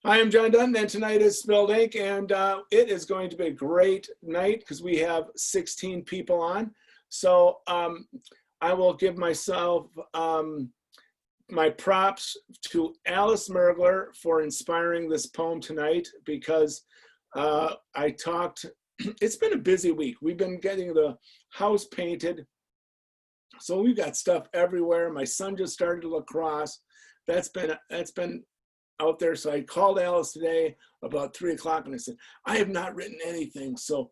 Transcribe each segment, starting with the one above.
Hi, I'm John Dutton, and tonight is Spilled Ink, and it is going to be a great night because we have 16 people on. So I will give myself my props to Alice Mergler for inspiring this poem tonight because it's been a busy week. We've been getting the house painted, so we've got stuff everywhere. My son just started lacrosse. That's been out there. So I called Alice today about 3 o'clock and I said, I have not written anything. So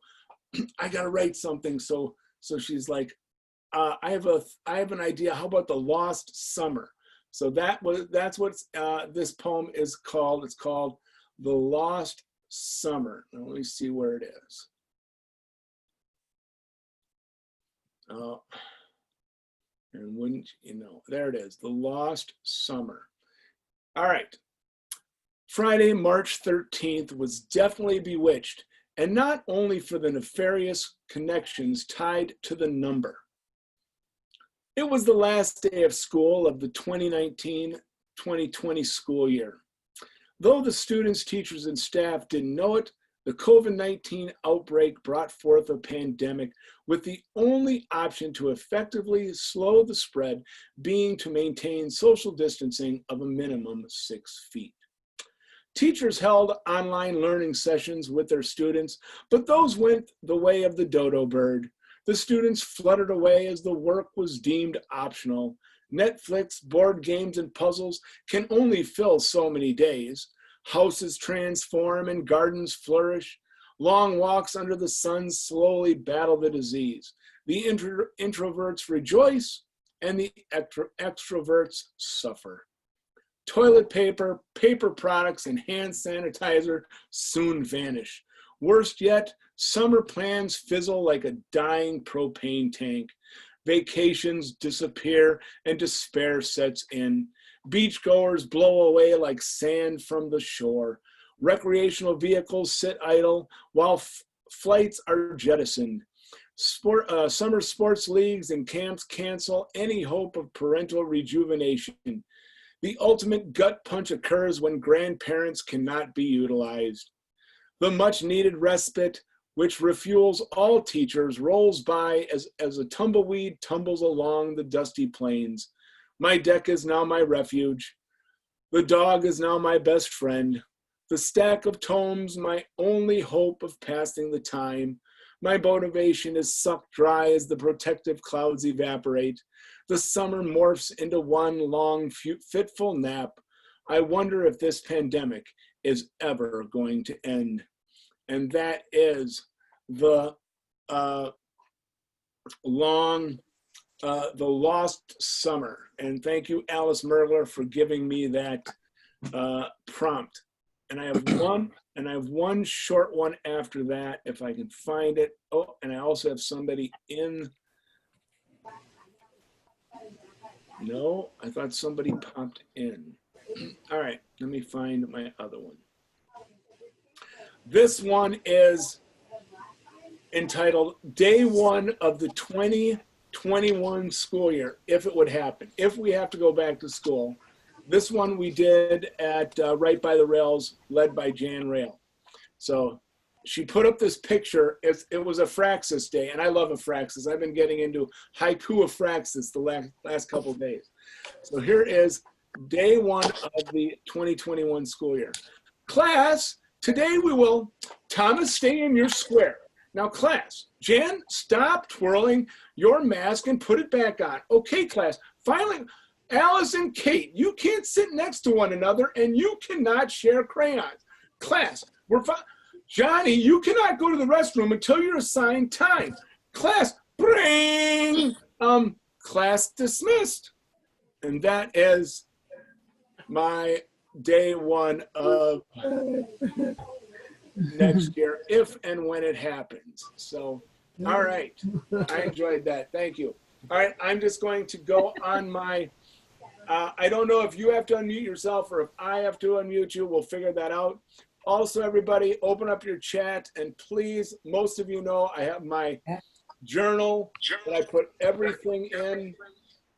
I got to write something. So she's like, I have an idea. How about the lost summer? So that's what this poem is called. It's called The Lost Summer. Now let me see where it is. And wouldn't you know, there it is, The Lost Summer. All right. Friday, March 13th was definitely bewitched, and not only for the nefarious connections tied to the number. It was the last day of school of the 2019-2020 school year. Though the students, teachers, and staff didn't know it, the COVID-19 outbreak brought forth a pandemic with the only option to effectively slow the spread being to maintain social distancing of a minimum 6 feet. Teachers held online learning sessions with their students, but those went the way of the dodo bird. The students fluttered away as the work was deemed optional. Netflix, board games, and puzzles can only fill so many days. Houses transform and gardens flourish. Long walks under the sun slowly battle the disease. The introverts rejoice and the extroverts suffer. Toilet paper, paper products, and hand sanitizer soon vanish. Worst yet, summer plans fizzle like a dying propane tank. Vacations disappear and despair sets in. Beachgoers blow away like sand from the shore. Recreational vehicles sit idle while flights are jettisoned. Summer sports leagues and camps cancel any hope of parental rejuvenation. The ultimate gut punch occurs when grandparents cannot be utilized. The much needed respite, which refuels all teachers, rolls by as a tumbleweed tumbles along the dusty plains. My deck is now my refuge. The dog is now my best friend. The stack of tomes, my only hope of passing the time. My motivation is sucked dry as the protective clouds evaporate. The summer morphs into one long, fitful nap. I wonder if this pandemic is ever going to end. And that is the Lost Summer. And thank you, Alice Mergler, for giving me that prompt. And I have one short one after that, if I can find it. Oh, and I also have somebody in. No, I thought somebody popped in. All right, let me find my other one. This one is entitled Day One of the 2021 School Year, if it would happen, if we have to go back to school. This one we did at Right by the Rails, led by Jan Rail. So she put up this picture. It was a Fraxis day, and I love a Fraxis. I've been getting into haiku of Fraxis the last couple of days. So here is day one of the 2021 school year. Class, today we will, Thomas, stay in your square. Now class, Jan, stop twirling your mask and put it back on. Okay, class, finally, Alice and Kate, you can't sit next to one another and you cannot share crayons. Class, we're fine. Johnny, you cannot go to the restroom until you're assigned time. Class, bring, class dismissed. And that is my day one of next year, if and when it happens. So, all right, I enjoyed that, thank you. All right, I'm just going to go on my, I don't know if you have to unmute yourself or if I have to unmute you, we'll figure that out. Also, everybody, open up your chat, and please, most of you know I have my journal that I put everything in.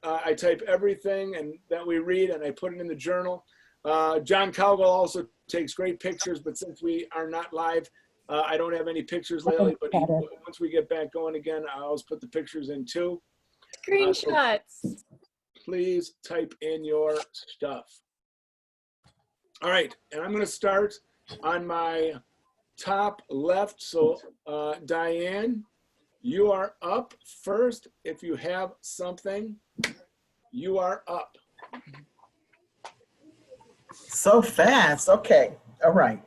I type everything and that we read, and I put it in the journal. John Cowgill also takes great pictures, but since we are not live, I don't have any pictures lately, but once we get back going again, I'll always put the pictures in too. Screenshots. So please type in your stuff. All right, and I'm going to start on my top left. So Diane, you are up first. If you have something, you are up. So fast. Okay. All right.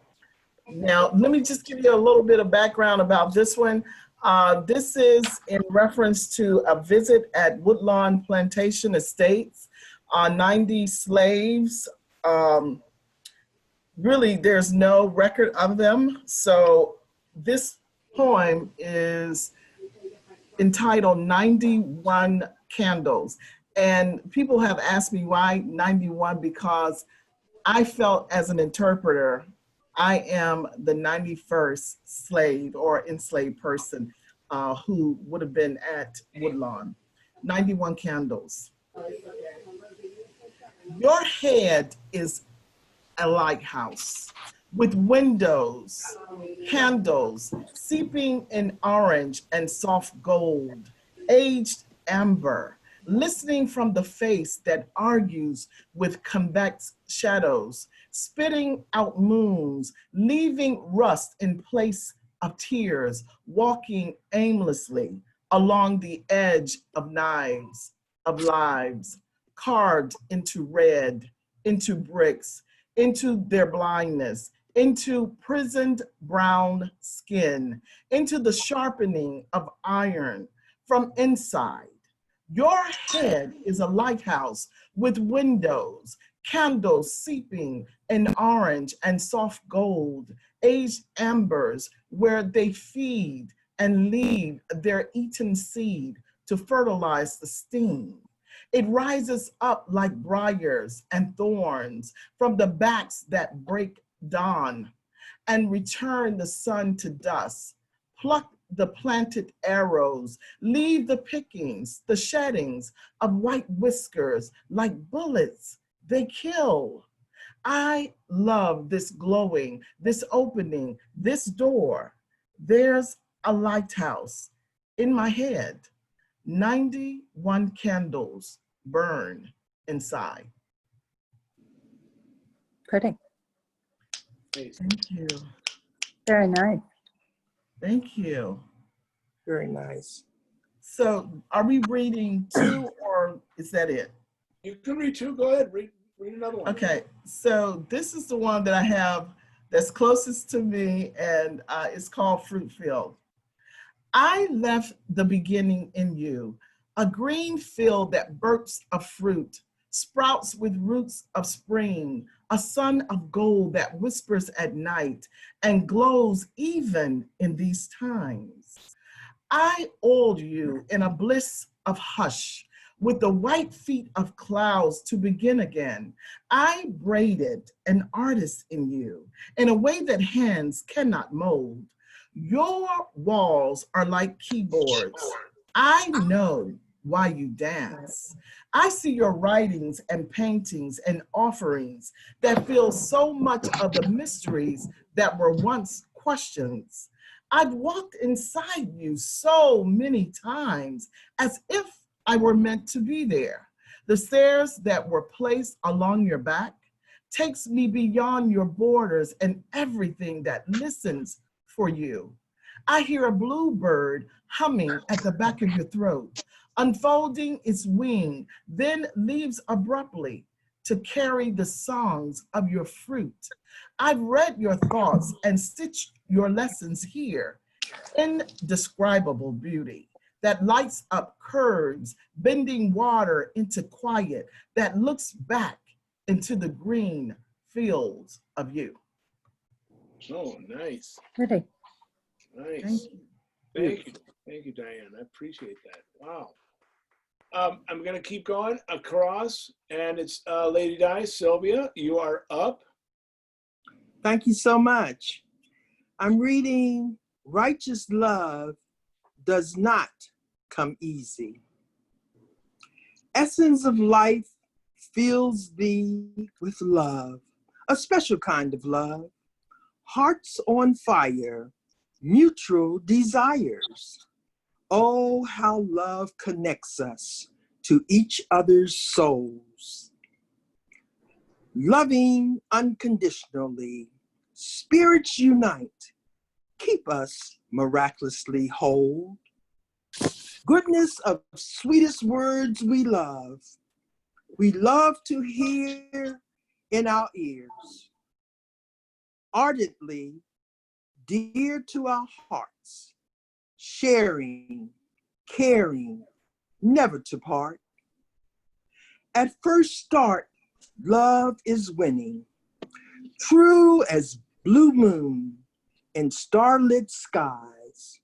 Now, let me just give you a little bit of background about this one. This is in reference to a visit at Woodlawn Plantation Estates. 90 slaves. Really, there's no record of them. So this poem is entitled 91 Candles. And people have asked me why 91, because I felt as an interpreter, I am the 91st slave or enslaved person who would have been at Woodlawn. 91 candles. Your head is a lighthouse with windows, candles seeping in orange and soft gold, aged amber, listening from the face that argues with convex shadows, spitting out moons, leaving rust in place of tears, walking aimlessly along the edge of knives, of lives, carved into red, into bricks, into their blindness, into prisoned brown skin, into the sharpening of iron from inside. Your head is a lighthouse with windows, candles seeping in orange and soft gold, aged ambers where they feed and leave their eaten seed to fertilize the steam. It rises up like briars and thorns from the backs that break dawn and return the sun to dust. Pluck the planted arrows, leave the pickings, the sheddings of white whiskers like bullets, they kill. I love this glowing, this opening, this door. There's a lighthouse in my head. 91 candles burn inside. Pretty. Thank you. Very nice. Thank you. Very nice. So are we reading two or is that it? You can read two. Go ahead. Read another one. Okay. So this is the one that I have that's closest to me, and it's called Fruit Field. I left the beginning in you, a green field that bursts of fruit, sprouts with roots of spring, a sun of gold that whispers at night and glows even in these times. I oiled you in a bliss of hush, with the white feet of clouds to begin again. I braided an artist in you in a way that hands cannot mold. Your walls are like keyboards. I know why you dance. I see your writings and paintings and offerings that fill so much of the mysteries that were once questions. I've walked inside you so many times as if I were meant to be there. The stairs that were placed along your back takes me beyond your borders and everything that listens for you. I hear a bluebird humming at the back of your throat, unfolding its wing, then leaves abruptly to carry the songs of your fruit. I've read your thoughts and stitched your lessons here. Indescribable beauty that lights up curves, bending water into quiet, that looks back into the green fields of you. Oh, nice. Pretty. Nice. Thank you. Thank you. Thank you, Diane. I appreciate that. Wow. I'm going to keep going across, and it's Lady Di. Sylvia, you are up. Thank you so much. I'm reading Righteous Love Does Not Come Easy. Essence of life fills thee with love, a special kind of love. Hearts on fire, mutual desires. Oh, how love connects us to each other's souls. Loving unconditionally, spirits unite, keep us miraculously whole. Goodness of sweetest words we love to hear in our ears. Ardently, dear to our hearts, sharing, caring, never to part. At first start, love is winning, true as blue moon in starlit skies,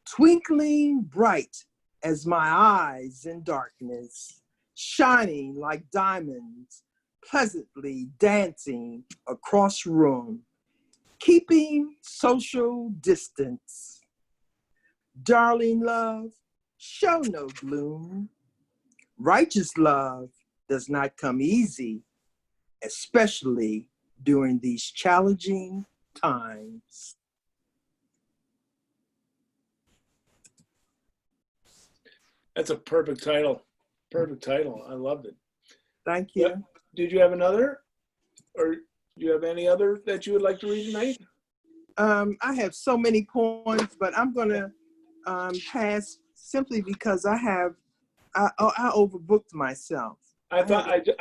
twinkling bright as my eyes in darkness, shining like diamonds, pleasantly dancing across room, keeping social distance. Darling love, show no gloom. Righteous love does not come easy, especially during these challenging times. That's a perfect title. Perfect title. I loved it. Thank you. Yep. Did you have another? Or do you have any other that you would like to read tonight? I have so many poems, but I'm gonna pass simply because I overbooked myself. I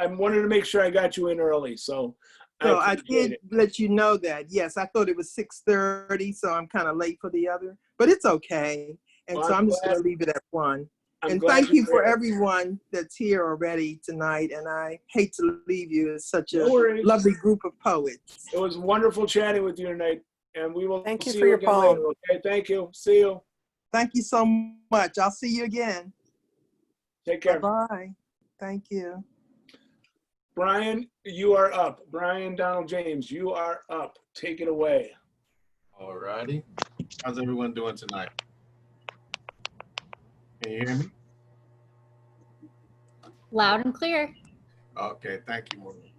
wanted to make sure I got you in early, so I did let you know that. Yes, I thought it was 6:30, so I'm kind of late for the other, but it's okay. And well, so I'm just gonna leave it at one. And glad thank you for here. everyone that's here already tonight. And I hate to leave you as such a No worries. lovely group of poets. It was wonderful chatting with you tonight, and we will Thank you see for you your again poem. later. Okay, thank you. See you. Thank you so much. I'll see you again. Take care. Bye-bye. Thank you. Brian, you are up. Brian Donald James, you are up. Take it away. All righty. How's everyone doing tonight? Can you hear me? Loud and clear. Okay, thank you, Morgan.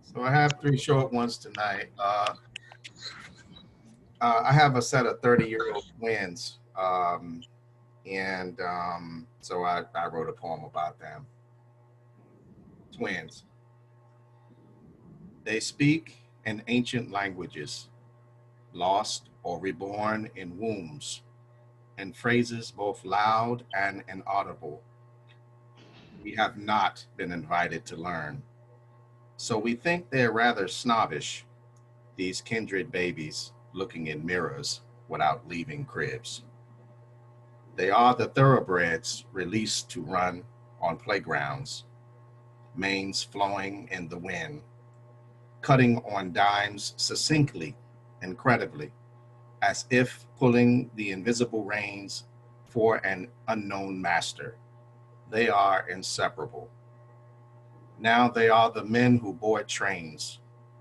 So I have 3 short ones tonight. I have a set of 30-year-old twins, so I wrote a poem about them. Twins. They speak in ancient languages, lost or reborn in wombs, in phrases both loud and inaudible. We have not been invited to learn. So we think they're rather snobbish, these kindred babies looking in mirrors without leaving cribs. They are the thoroughbreds released to run on playgrounds, manes flowing in the wind, cutting on dimes succinctly, incredibly, as if pulling the invisible reins for an unknown master. They are inseparable. Now they are the men who board trains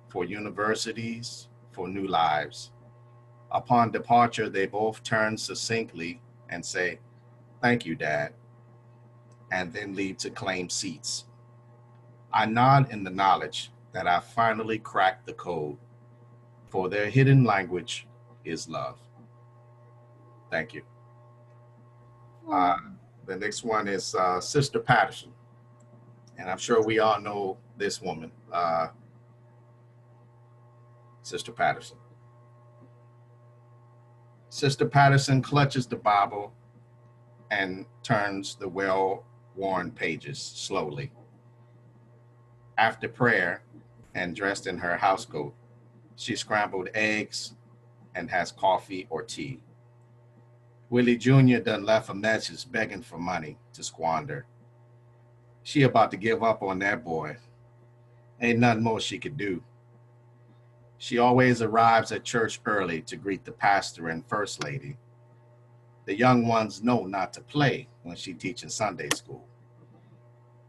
for universities, for new lives. Upon departure, they both turn succinctly and say, "Thank you, Dad," and then leave to claim seats. I nod in the knowledge that I finally cracked the code, for their hidden language is love. Thank you. The next one is Sister Patterson. And I'm sure we all know this woman, Sister Patterson. Sister Patterson clutches the Bible and turns the well-worn pages slowly. After prayer and dressed in her housecoat, she scrambled eggs and has coffee or tea. Willie Jr. done left a message begging for money to squander. She about to give up on that boy. Ain't nothing more she could do. She always arrives at church early to greet the pastor and first lady. The young ones know not to play when she teaches Sunday school.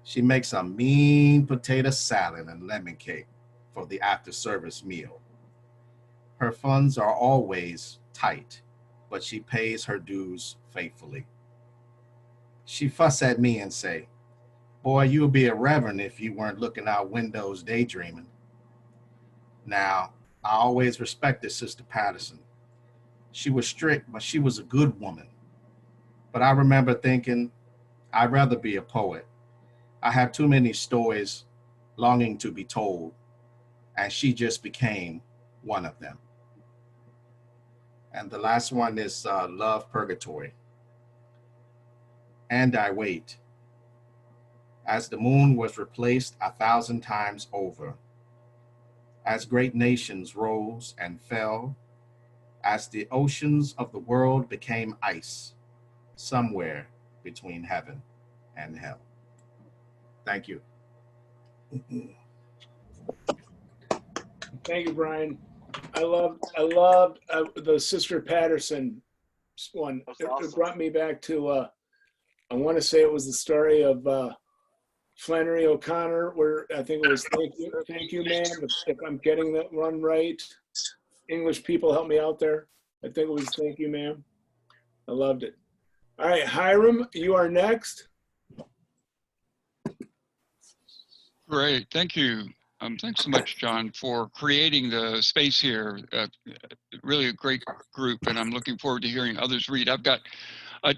She makes a mean potato salad and lemon cake for the after-service meal. Her funds are always tight, but she pays her dues faithfully. She fuss at me and say, "Boy, you would be a reverend if you weren't looking out windows daydreaming." Now, I always respected Sister Patterson. She was strict, but she was a good woman. But I remember thinking, I'd rather be a poet. I have too many stories longing to be told, and she just became one of them. And the last one is Love Purgatory. And I wait, as the moon was replaced 1,000 times over, as great nations rose and fell, as the oceans of the world became ice, somewhere between heaven and hell. Thank you. Thank you, Brian. I loved the Sister Patterson one. It brought me back to, I want to say it was the story of Flannery O'Connor, where I think it was thank you, ma'am, if I'm getting that one right. English people help me out there. I think it was thank you, ma'am. I loved it. All right, Hiram, you are next. Great, thank you. Thanks so much, John, for creating the space here. Really a great group, and I'm looking forward to hearing others read. I've got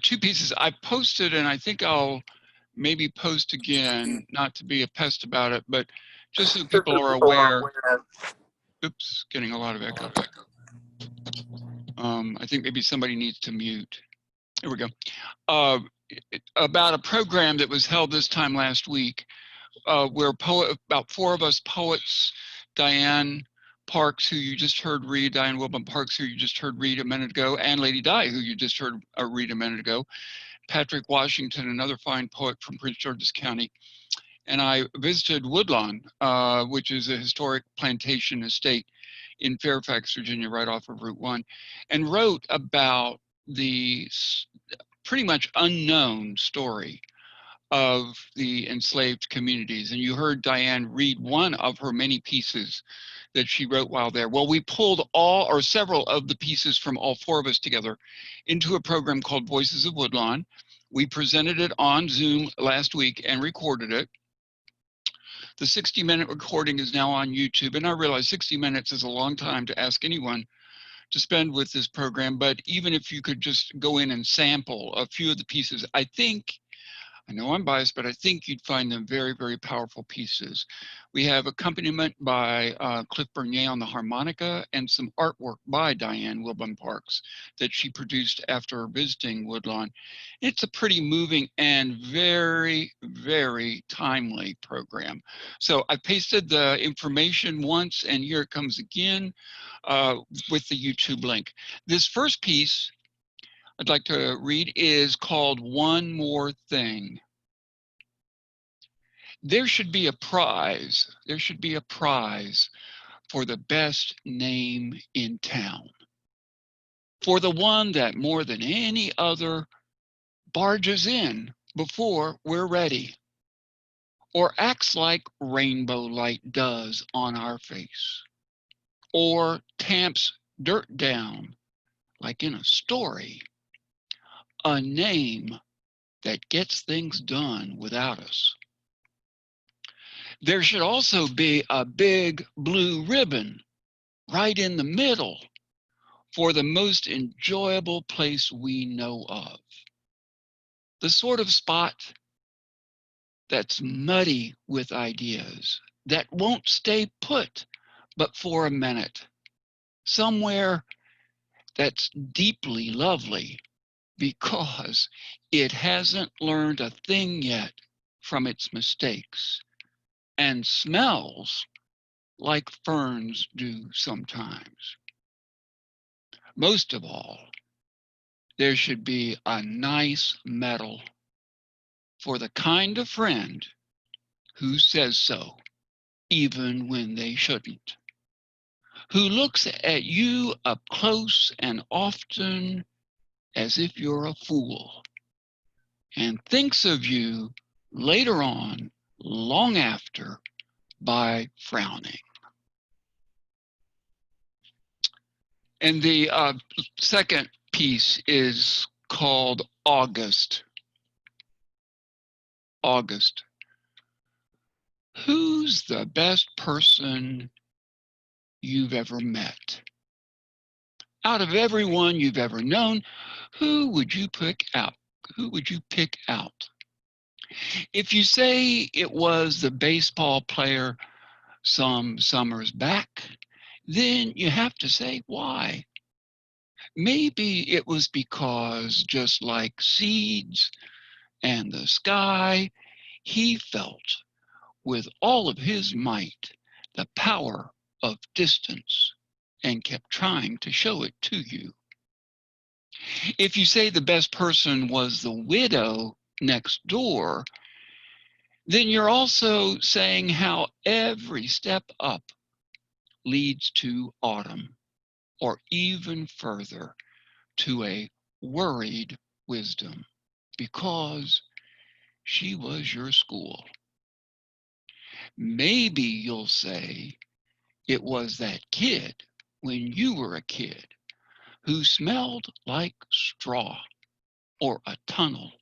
2 pieces I posted, and I think I'll maybe post again, not to be a pest about it, but just so people are aware. Oops, getting a lot of echo. I think maybe somebody needs to mute. Here we go. About a program that was held this time last week, where about 4 of us poets, Diane Parks, who you just heard read, Diane Wilbon Parks, who you just heard read a minute ago, and Lady Di, who you just heard read a minute ago, Patrick Washington, another fine poet from Prince George's County, and I visited Woodlawn, which is a historic plantation estate in Fairfax, Virginia, right off of Route 1, and wrote about the pretty much unknown story of the enslaved communities. And you heard Diane read one of her many pieces that she wrote while there. Well, we pulled all or several of the pieces from all 4 of us together into a program called Voices of Woodlawn. We presented it on Zoom last week and recorded it. The 60-minute recording is now on YouTube, and I realize 60 minutes is a long time to ask anyone to spend with this program, but even if you could just go in and sample a few of the pieces, I know I'm biased, but I think you'd find them very, very powerful pieces. We have accompaniment by Cliff Bernier on the harmonica and some artwork by Diane Wilbon Parks that she produced after visiting Woodlawn. It's a pretty moving and very, very timely program. So I pasted the information once, and here it comes again with the YouTube link. This first piece I'd like to read is called One More Thing. There should be a prize. There should be a prize for the best name in town. For the one that more than any other barges in before we're ready, or acts like rainbow light does on our face, or tamps dirt down like in a story. A name that gets things done without us. There should also be a big blue ribbon right in the middle for the most enjoyable place we know of. The sort of spot that's muddy with ideas, that won't stay put but for a minute. Somewhere that's deeply lovely because it hasn't learned a thing yet from its mistakes and smells like ferns do sometimes. Most of all, there should be a nice medal for the kind of friend who says so, even when they shouldn't, who looks at you up close and often as if you're a fool, and thinks of you later on, long after, by frowning. And the second piece is called August. August. Who's the best person you've ever met? Out of everyone you've ever known, who would you pick out? Who would you pick out? If you say it was the baseball player some summers back, then you have to say why. Maybe it was because, just like seeds and the sky, he felt with all of his might the power of distance and kept trying to show it to you. If you say the best person was the widow next door, then you're also saying how every step up leads to autumn, or even further, to a worried wisdom, because she was your school. Maybe you'll say it was that kid when you were a kid who smelled like straw or a tunnel.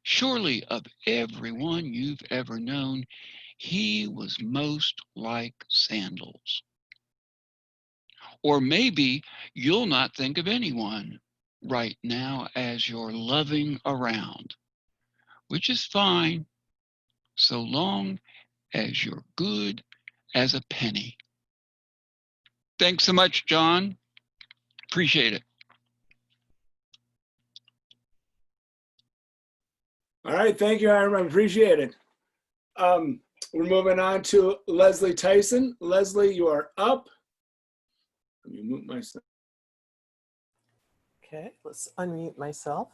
Surely of everyone you've ever known, he was most like sandals. Or maybe you'll not think of anyone right now as you're loving around, which is fine, so long as you're good as a penny. Thanks so much, John. Appreciate it. All right, thank you, Hiram. I appreciate it. We're moving on to Lesley Tyson. Lesley, you are up. Let me mute myself. Okay, let's unmute myself.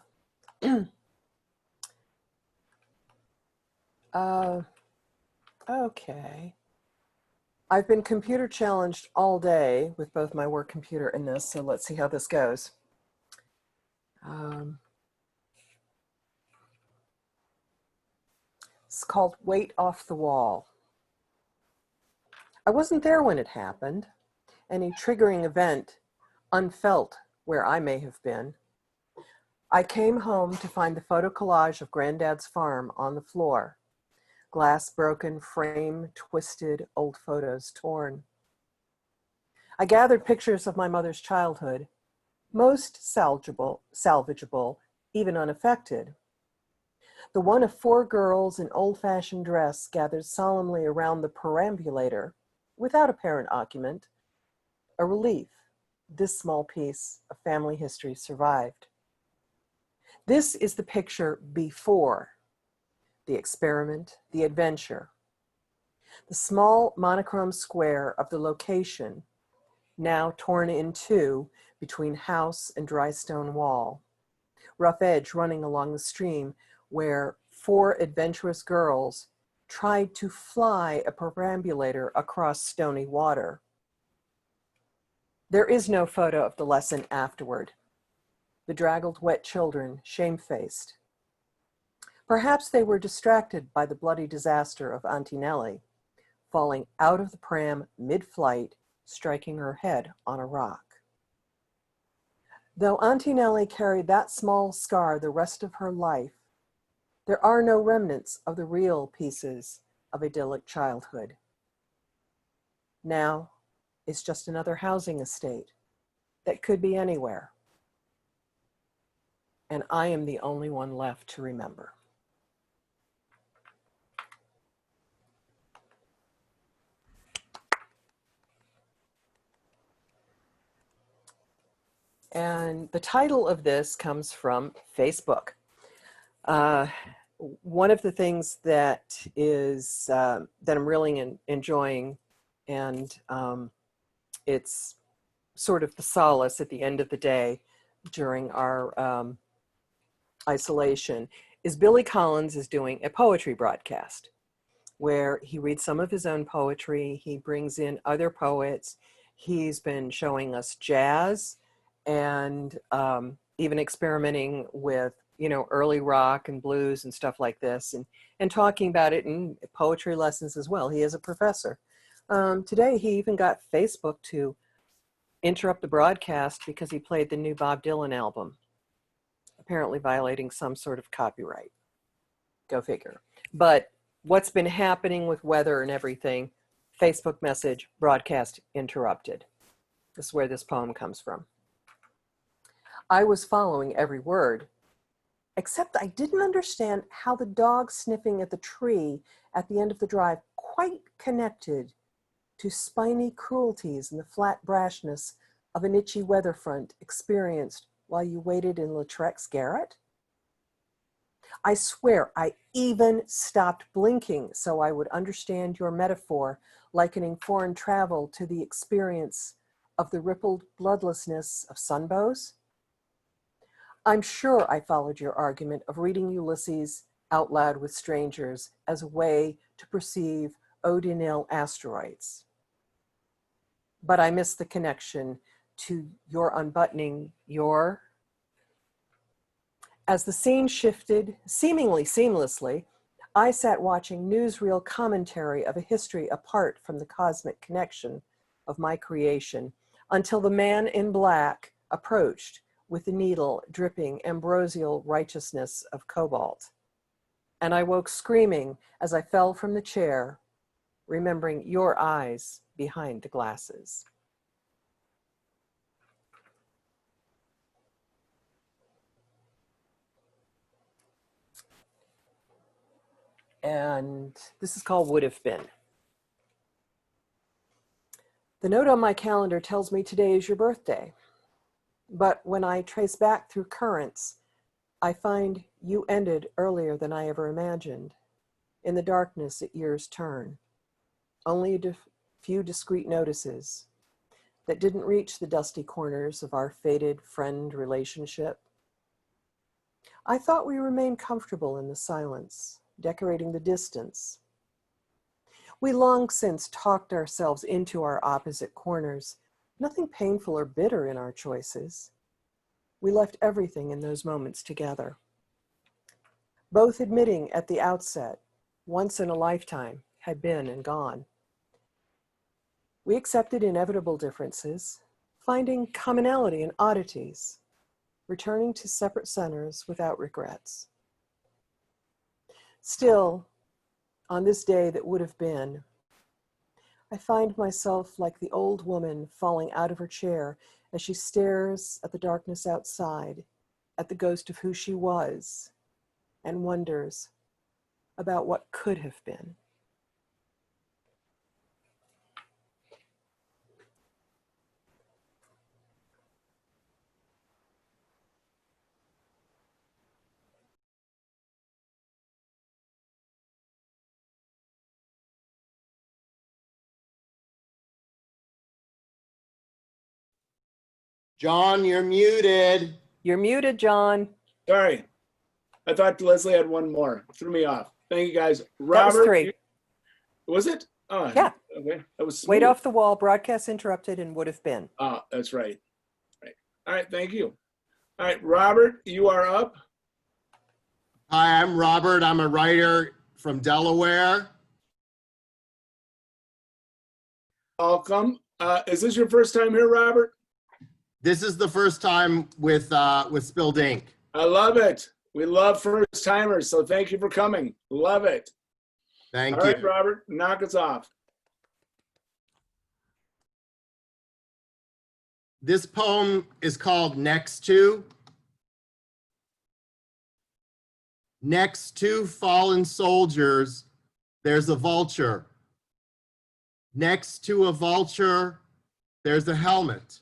Okay. I've been computer challenged all day with both my work computer and this, so let's see how this goes. It's called Weight Off the Wall. I wasn't there when it happened. Any triggering event unfelt where I may have been. I came home to find the photo collage of Granddad's farm on the floor. Glass broken, frame twisted, old photos torn. I gathered pictures of my mother's childhood, most salvageable, even unaffected. The one of 4 girls in old-fashioned dress gathered solemnly around the perambulator, without apparent occupant, a relief. This small piece of family history survived. This is the picture before the experiment, the adventure. The small monochrome square of the location, now torn in two between house and dry stone wall. Rough edge running along the stream where 4 adventurous girls tried to fly a perambulator across stony water. There is no photo of the lesson afterward. Bedraggled, wet children, shamefaced. Perhaps they were distracted by the bloody disaster of Auntie Nellie, falling out of the pram mid-flight, striking her head on a rock. Though Auntie Nellie carried that small scar the rest of her life, there are no remnants of the real pieces of idyllic childhood. Now, it's just another housing estate that could be anywhere. And I am the only one left to remember. And the title of this comes from Facebook. One of the things that is that I'm really enjoying, and it's sort of the solace at the end of the day during our isolation, is Billy Collins is doing a poetry broadcast where he reads some of his own poetry. He brings in other poets. He's been showing us jazz and even experimenting with, early rock and blues and stuff like this, and talking about it in poetry lessons as well. He is a professor. Today, he even got Facebook to interrupt the broadcast because he played the new Bob Dylan album, apparently violating some sort of copyright. Go figure. But what's been happening with weather and everything, Facebook message, broadcast interrupted. This is where this poem comes from. I was following every word, except I didn't understand how the dog sniffing at the tree at the end of the drive quite connected to spiny cruelties and the flat brashness of an itchy weather front experienced while you waited in Lautrec's garret. I swear I even stopped blinking so I would understand your metaphor, likening foreign travel to the experience of the rippled bloodlessness of sunbows. I'm sure I followed your argument of reading Ulysses out loud with strangers as a way to perceive Odinil asteroids. But I missed the connection to your unbuttoning your... As the scene shifted, seemingly seamlessly, I sat watching newsreel commentary of a history apart from the cosmic connection of my creation until the man in black approached with the needle dripping ambrosial righteousness of cobalt. And I woke screaming as I fell from the chair, remembering your eyes behind the glasses. And this is called Would Have Been. The note on my calendar tells me today is your birthday. But when I trace back through currents, I find you ended earlier than I ever imagined, in the darkness at year's turn. Only a few discreet notices that didn't reach the dusty corners of our faded friend relationship. I thought we remained comfortable in the silence, decorating the distance. We long since talked ourselves into our opposite corners, nothing painful or bitter in our choices. We left everything in those moments together, both admitting at the outset, once in a lifetime had been and gone. We accepted inevitable differences, finding commonality in oddities, returning to separate centers without regrets. Still, on this day that would have been, I find myself like the old woman falling out of her chair as she stares at the darkness outside, at the ghost of who she was, and wonders about what could have been. John, you're muted. You're muted, John. Sorry. I thought Lesley had one more. Threw me off. Thank you, guys. Robert, That was three. Was it? Oh, Yeah. Okay. That was smooth. Weight off the wall, broadcast interrupted, and would have been. Oh, that's right. Right. All right. Thank you. All right, Robert, you are up. Hi, I'm Robert. I'm a writer from Delaware. Welcome. Is this your first time here, Robert? This is the first time with Spilled Ink. I love it. We love first timers, so thank you for coming. Love it. Thank All you. right, Robert, knock us off. This poem is called Next To. Next to fallen soldiers, there's a vulture. Next to a vulture, there's a helmet.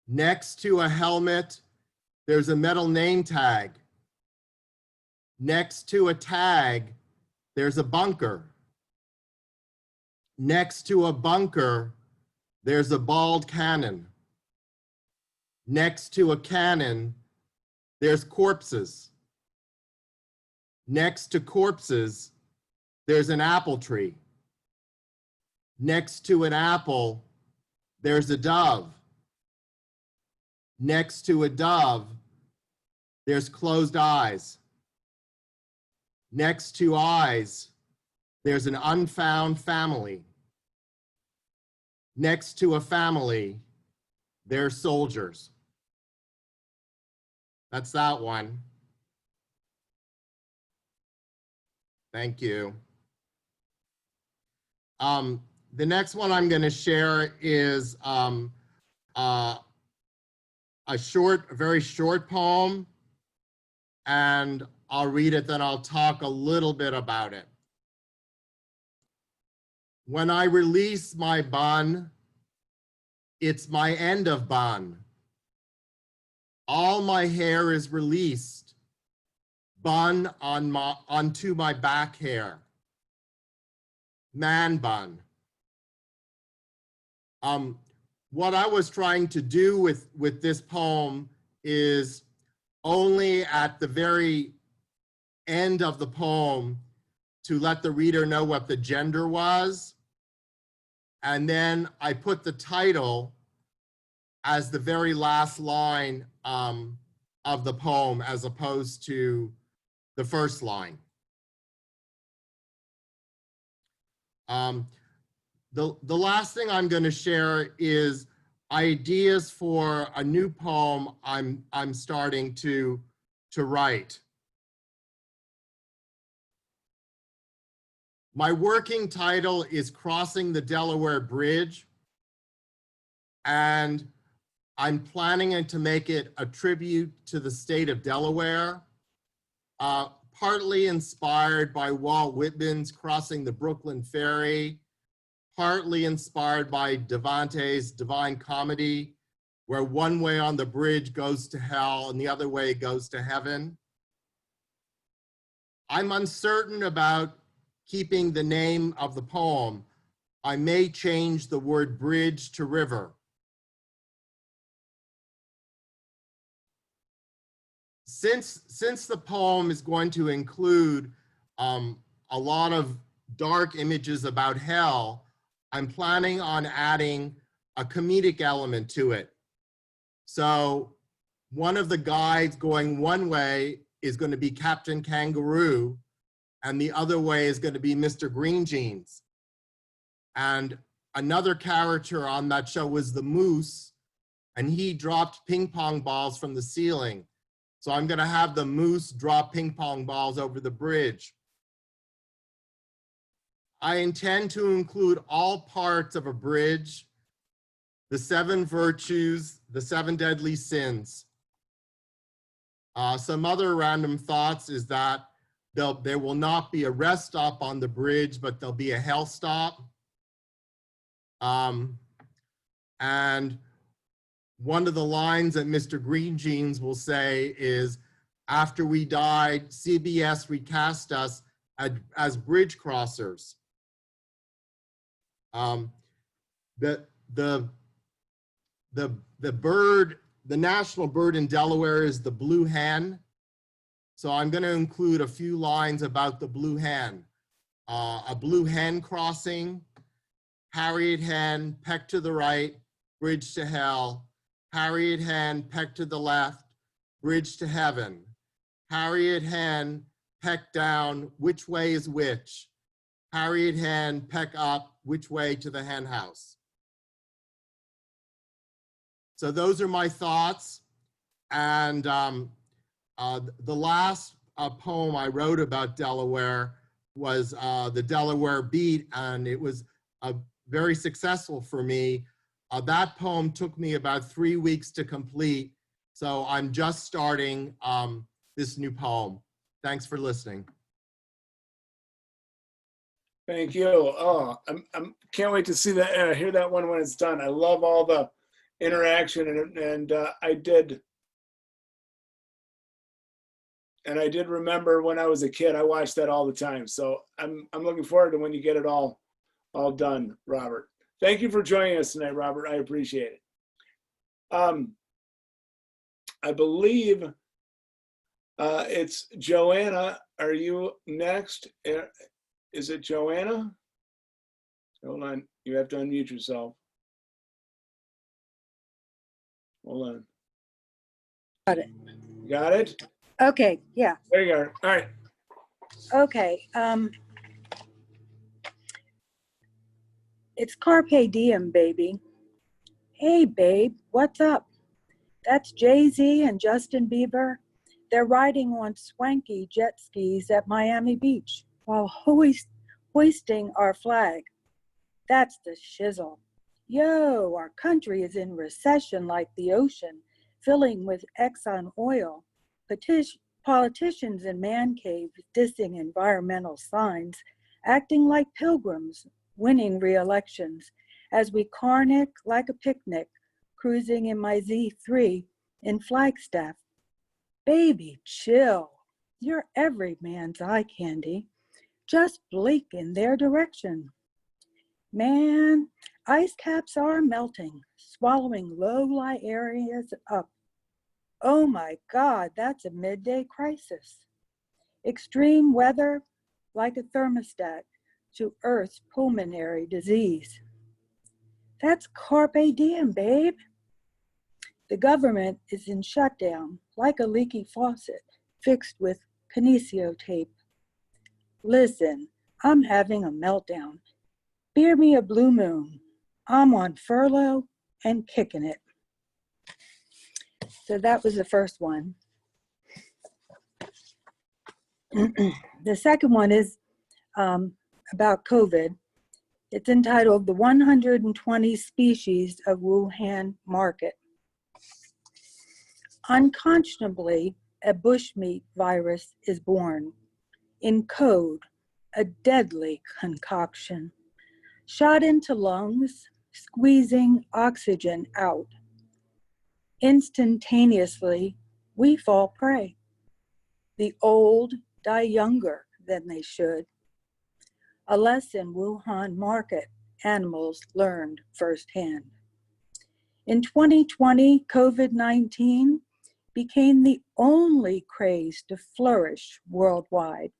Next to a helmet, there's a metal name tag. Next to a tag, there's a bunker. Next to a bunker, there's a bald cannon. Next to a cannon, there's corpses. Next to corpses, there's an apple tree. Next to an apple, there's a dove. Next to a dove, there's closed eyes. Next to eyes, there's an unfound family. Next to a family, there's soldiers. That's that one. Thank you. The next one I'm going to share is a very short poem, and I'll read it, then I'll talk a little bit about it. When I release my bun, it's my end of bun. All my hair is released, bun onto my back hair. Man bun. What I was trying to do with this poem is only at the very end of the poem to let the reader know what the gender was. And then I put the title as the very last line of the poem, as opposed to the first line. The last thing I'm going to share is ideas for a new poem I'm starting to write. My working title is Crossing the Delaware Bridge, and I'm planning to make it a tribute to the state of Delaware, partly inspired by Walt Whitman's Crossing the Brooklyn Ferry, partly inspired by Davante's Divine Comedy, where one way on the bridge goes to hell and the other way goes to heaven. I'm uncertain about keeping the name of the poem. I may change the word bridge to river. Since the poem is going to include a lot of dark images about hell, I'm planning on adding a comedic element to it. So one of the guides going one way is going to be Captain Kangaroo, and the other way is going to be Mr. Green Jeans. And another character on that show was the Moose, and he dropped ping pong balls from the ceiling. So I'm going to have the Moose drop ping pong balls over the bridge. I intend to include all parts of a bridge, the 7 virtues, the 7 deadly sins. Some other random thoughts is that there will not be a rest stop on the bridge, but there'll be a hell stop. And one of the lines that Mr. Green Jeans will say is, after we died, CBS recast us as bridge crossers. The national bird in Delaware is the blue hen. So I'm going to include a few lines about the blue hen. A blue hen crossing, Harriet hen, peck to the right, bridge to hell. Harriet hen, peck to the left, bridge to heaven. Harriet hen, peck down, which way is which? Harriet hen, peck up, which way to the hen house? So those are my thoughts. And the last poem I wrote about Delaware was the Delaware Beat, and it was very successful for me. That poem took me about 3 weeks to complete, so I'm just starting this new poem. Thanks for listening. Thank you. Oh, I can't wait to see that, hear that one when it's done. I love all the interaction, and I did remember when I was a kid, I watched that all the time. So I'm looking forward to when you get it all done, Robert. Thank you for joining us tonight, Robert. I appreciate it. I believe it's Joanna. Are you next? Is it Joanna? Hold on. You have to unmute yourself. Hold on. Got it. Got it? Okay, yeah. There you are. All right. Okay. It's Carpe Diem, baby. Hey, babe, what's up? That's Jay-Z and Justin Bieber. They're riding on swanky jet skis at Miami Beach. while hoisting our flag. That's the shizzle. Yo, our country is in recession like the ocean, filling with Exxon oil. Politicians in man caves dissing environmental signs, acting like pilgrims, winning re-elections, as we carnic like a picnic, cruising in my Z3 in Flagstaff. Baby, chill. You're every man's eye candy. Just blink in their direction. Man, ice caps are melting, swallowing low-lying areas up. Oh my God, that's a midday crisis. Extreme weather like a thermostat to Earth's pulmonary disease. That's carpe diem, babe. The government is in shutdown like a leaky faucet fixed with kinesio tape. Listen, I'm having a meltdown. Beer me a blue moon. I'm on furlough and kicking it. So that was the first one. The second one is about COVID. It's entitled The 120 Species of Wuhan Market. Unconscionably, a bushmeat virus is born. In code, a deadly concoction. Shot into lungs, squeezing oxygen out. Instantaneously, we fall prey. The old die younger than they should. A lesson Wuhan market animals learned firsthand. In 2020, COVID-19 became the only craze to flourish worldwide,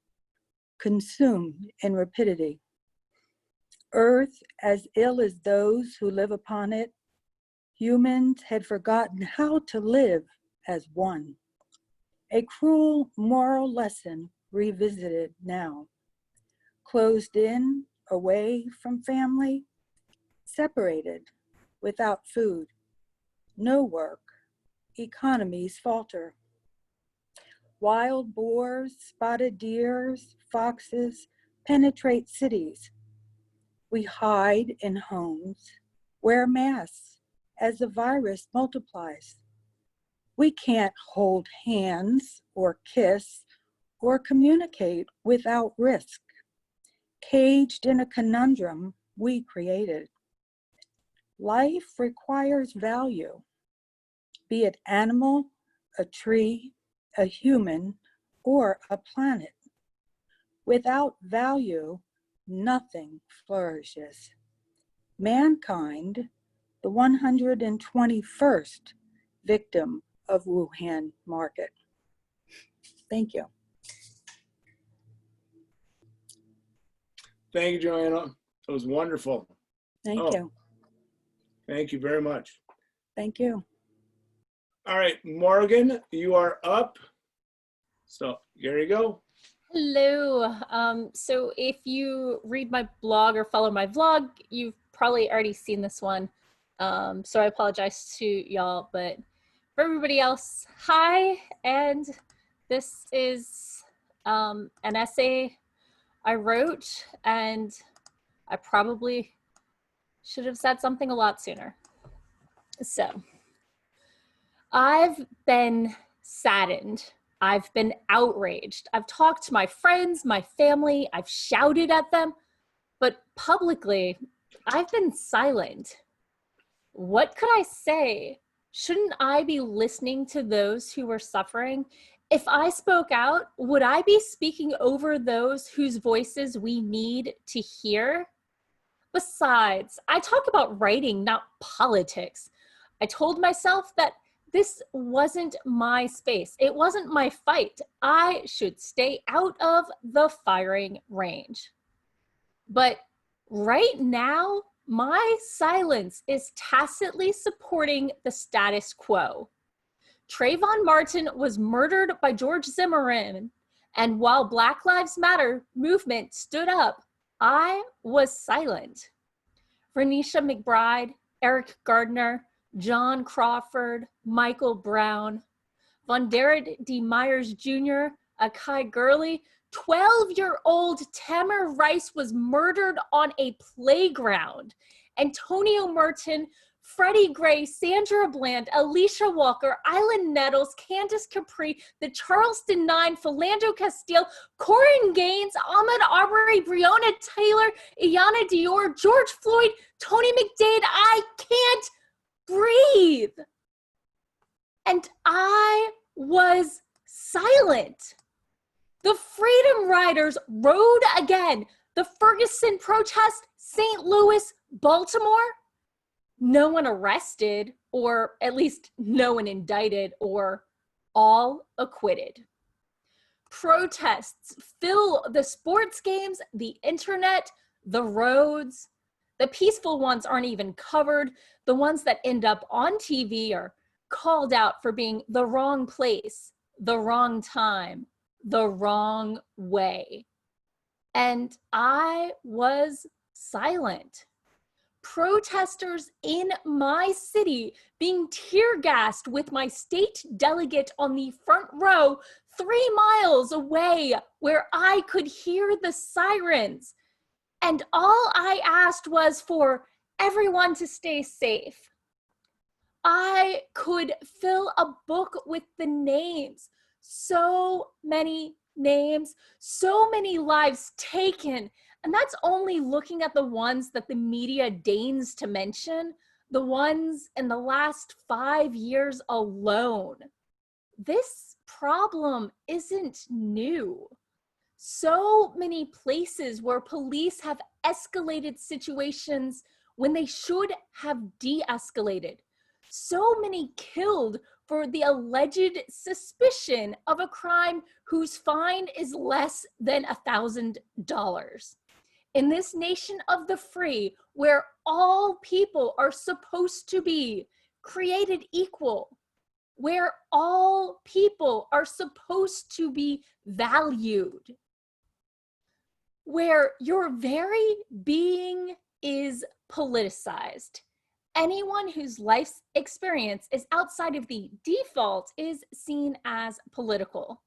consumed in rapidity. Earth as ill as those who live upon it, humans had forgotten how to live as one. A cruel moral lesson revisited now. Closed in, away from family, separated, without food, no work, economies falter. Wild boars, spotted deers, foxes penetrate cities. We hide in homes, wear masks as the virus multiplies. We can't hold hands or kiss or communicate without risk, caged in a conundrum we created. Life requires value, be it animal, a tree, a human, or a planet. Without value, nothing flourishes. Mankind, the 121st victim of Wuhan market. Thank you. Thank you, Joanna. That was wonderful. Thank you. Thank you very much. Thank you. All right, Morgan, you are up. So here you go. Hello. So if you read my blog or follow my vlog, you've probably already seen this one. So I apologize to y'all, but for everybody else, hi. And this is an essay I wrote, and I probably should have said something a lot sooner. So I've been saddened. I've been outraged. I've talked to my friends, my family, I've shouted at them, but publicly, I've been silent. What could I say? Shouldn't I be listening to those who were suffering? If I spoke out, would I be speaking over those whose voices we need to hear? Besides, I talk about writing, not politics. I told myself that this wasn't my space. It wasn't my fight. I should stay out of the firing range. But right now, my silence is tacitly supporting the status quo. Trayvon Martin was murdered by George Zimmerman, and while Black Lives Matter movement stood up, I was silent. Renisha McBride, Eric Gardner, John Crawford, Michael Brown, Von Derek D. Myers Jr., Akai Gurley, 12-year-old Tamir Rice was murdered on a playground. Antonio Merton, Freddie Gray, Sandra Bland, Alicia Walker, Island Nettles, Candace Capri, the Charleston Nine, Philando Castile, Corin Gaines, Ahmaud Arbery, Breonna Taylor, Iyanla Dior, George Floyd, Tony McDade. I can't breathe. And I was silent. The Freedom Riders rode again. The Ferguson protest, St. Louis, Baltimore. No one arrested, or at least no one indicted, or all acquitted. Protests fill the sports games, the internet, the roads. The peaceful ones aren't even covered. The ones that end up on TV are called out for being the wrong place, the wrong time, the wrong way. And I was silent. Protesters in my city being tear gassed with my state delegate on the front row 3 miles away where I could hear the sirens. And all I asked was for everyone to stay safe. I could fill a book with the names, so many names, so many lives taken. And that's only looking at the ones that the media deigns to mention, the ones in the last 5 years alone. This problem isn't new. So many places where police have escalated situations when they should have de-escalated. So many killed for the alleged suspicion of a crime whose fine is less than $1,000. In this nation of the free, where all people are supposed to be created equal, where all people are supposed to be valued, where your very being is politicized. Anyone whose life's experience is outside of the default is seen as political.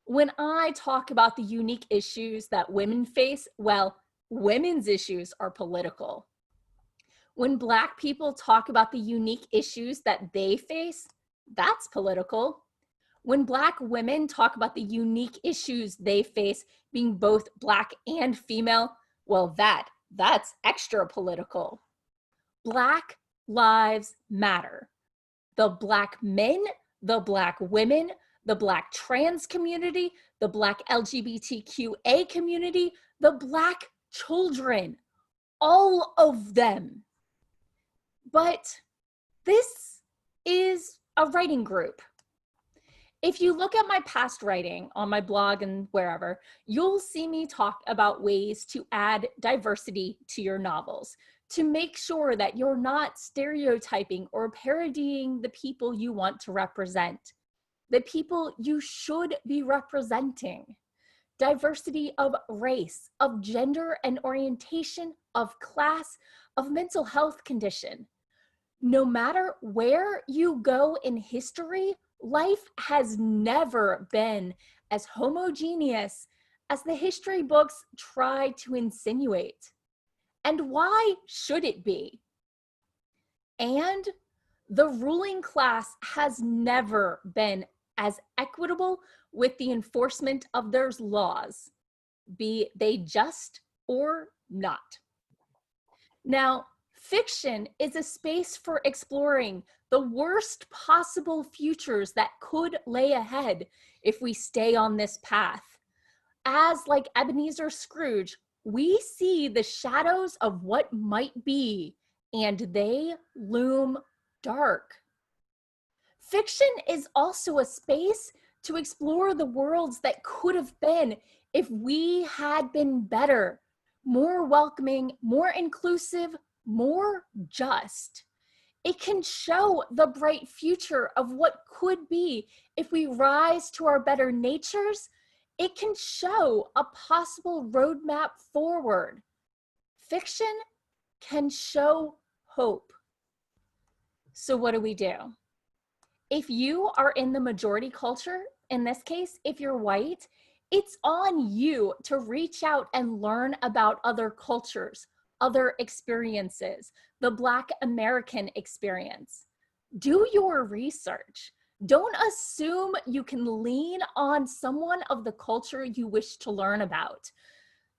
When I talk about the unique issues that women face, well, women's issues are political. When Black people talk about the unique issues that they face, that's political. When Black women talk about the unique issues they face, being both Black and female, well, that's extra political. Black lives matter. The Black men, the Black women, the Black trans community, the Black LGBTQA community, the Black children, all of them. But this is a writing group. If you look at my past writing on my blog and wherever, you'll see me talk about ways to add diversity to your novels, to make sure that you're not stereotyping or parodying the people you want to represent, the people you should be representing. Diversity of race, of gender and orientation, of class, of mental health condition. No matter where you go in history, life has never been as homogeneous as the history books try to insinuate. And why should it be? And the ruling class has never been as equitable with the enforcement of their laws, be they just or not. Now, fiction is a space for exploring the worst possible futures that could lay ahead if we stay on this path. As like Ebenezer Scrooge, we see the shadows of what might be, and they loom dark. Fiction is also a space to explore the worlds that could have been if we had been better, more welcoming, more inclusive, more just. It can show the bright future of what could be if we rise to our better natures. It can show a possible roadmap forward. Fiction can show hope. So what do? If you are in the majority culture, in this case, if you're white, It's on you to reach out and learn about other cultures, other experiences, the Black American experience. Do your research. Don't assume you can lean on someone of the culture you wish to learn about.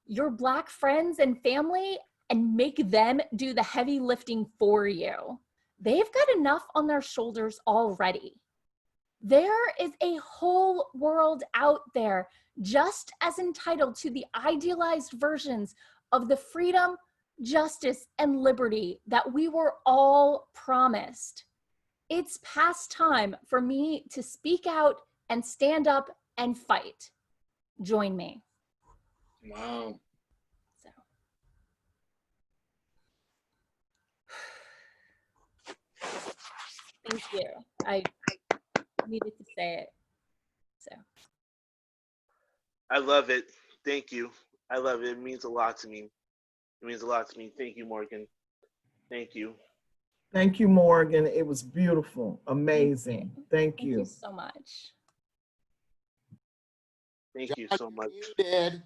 Your Black friends and family, and make them do the heavy lifting for you. They've got enough on their shoulders already. There is a whole world out there just as entitled to the idealized versions of the freedom, justice, and liberty that we were all promised. It's past time for me to speak out and stand up and fight. Join me. Wow. So. Thank you. I needed to say it. So. I love it. Thank you. I love it. It means a lot to me. It means a lot to me. Thank you, Morgan. Thank you. Thank you, Morgan. It was beautiful, amazing. Thank you. Thank you so much. Thank you so much. You did.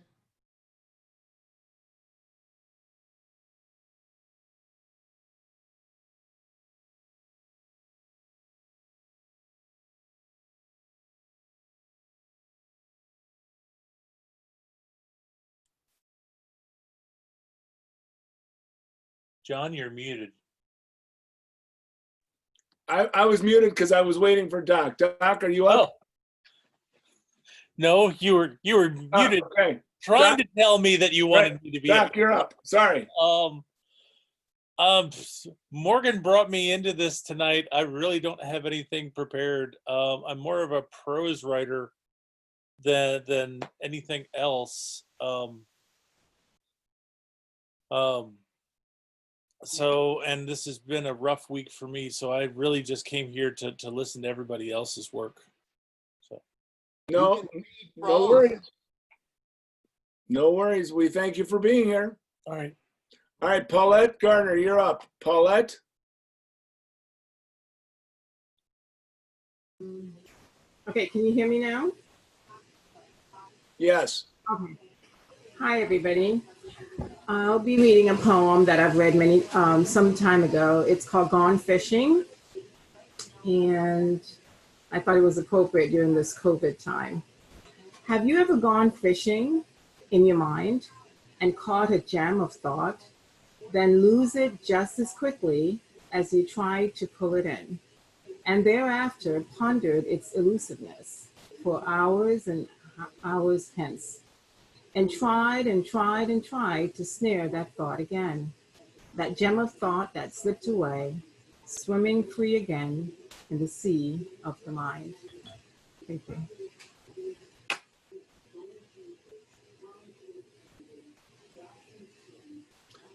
John, you're muted. I was muted because I was waiting for Doc. Doc, are you up? Oh. No, you were muted. Okay. Trying Doc, to tell me that you wanted me to be Doc, you're up. Sorry. Morgan brought me into this tonight. I really don't have anything prepared. I'm more of a prose writer than anything else. So, and this has been a rough week for me, so I really just came here to listen to everybody else's work. So No worries. No worries. We thank you for being here. All right. All right, Paulette Gardner, you're up. Paulette? Okay, can you hear me now? Yes. Okay. Hi, everybody. I'll be reading a poem that I've read some time ago. It's called Gone Fishing, and I thought it was appropriate during this COVID time. Have you ever gone fishing in your mind and caught a gem of thought, then lose it just as quickly as you tried to pull it in, and thereafter pondered its elusiveness for hours and hours hence, and tried and tried and tried to snare that thought again, that gem of thought that slipped away, swimming free again in the sea of the mind? Thank you.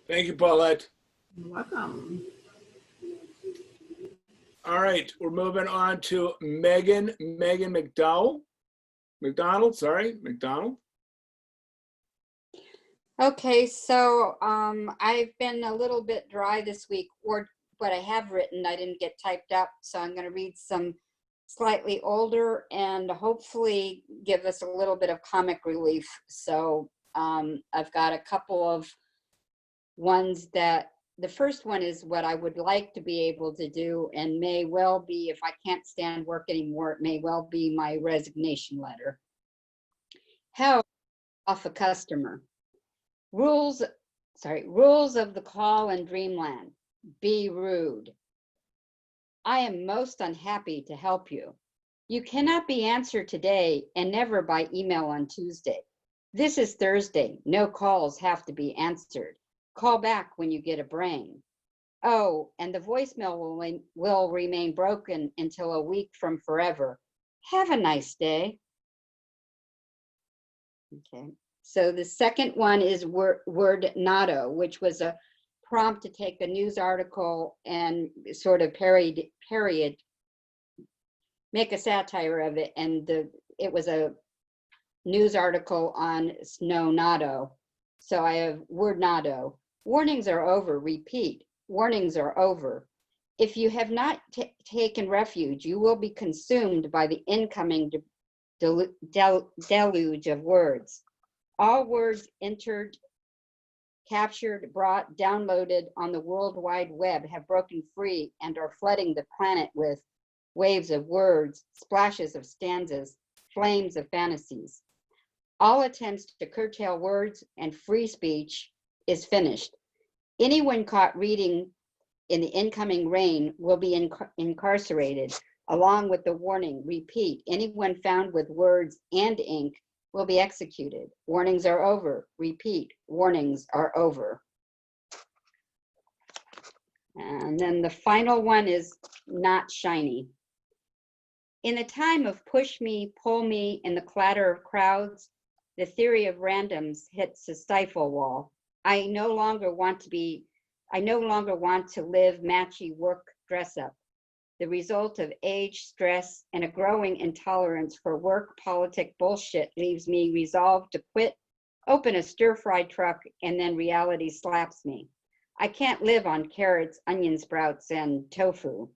Thank you, Paulette. You're welcome. All right, we're moving on to Megan McDonald. McDonald. Okay, so I've been a little bit dry this week, or what I have written, I didn't get typed up, so I'm going to read some slightly older and hopefully give us a little bit of comic relief. So I've got a couple of ones that, the first one is what I would like to be able to do, and may well be, if I can't stand work anymore, it may well be my resignation letter. Hell off a customer. Rules of the call in dreamland. Be rude. I am most unhappy to help you. You cannot be answered today and never by email on Tuesday. This is Thursday. No calls have to be answered. Call back when you get a brain. Oh, and the voicemail will remain broken until a week from forever. Have a nice day. Okay. So the second one is word nado, which was a prompt to take a news article and sort of parody it, make a satire of it, and it was a news article on snow nado. So I have word nado. Warnings are over. Repeat. Warnings are over. If you have not taken refuge, you will be consumed by the incoming deluge of words. All words entered, captured, brought, downloaded on the World Wide Web have broken free and are flooding the planet with waves of words, splashes of stanzas, flames of fantasies. All attempts to curtail words and free speech is finished. Anyone caught reading in the incoming rain will be incarcerated, along with the warning, repeat, anyone found with words and ink will be executed. Warnings are over. Repeat, warnings are over. And then the final one is not shiny. In the time of push me, pull me, and the clatter of crowds, the theory of randoms hits a stifle wall. I no longer want to live matchy work dress up. The result of age, stress, and a growing intolerance for work politic bullshit leaves me resolved to quit, open a stir-fry truck, and then reality slaps me. I can't live on carrots, onion sprouts, and tofu.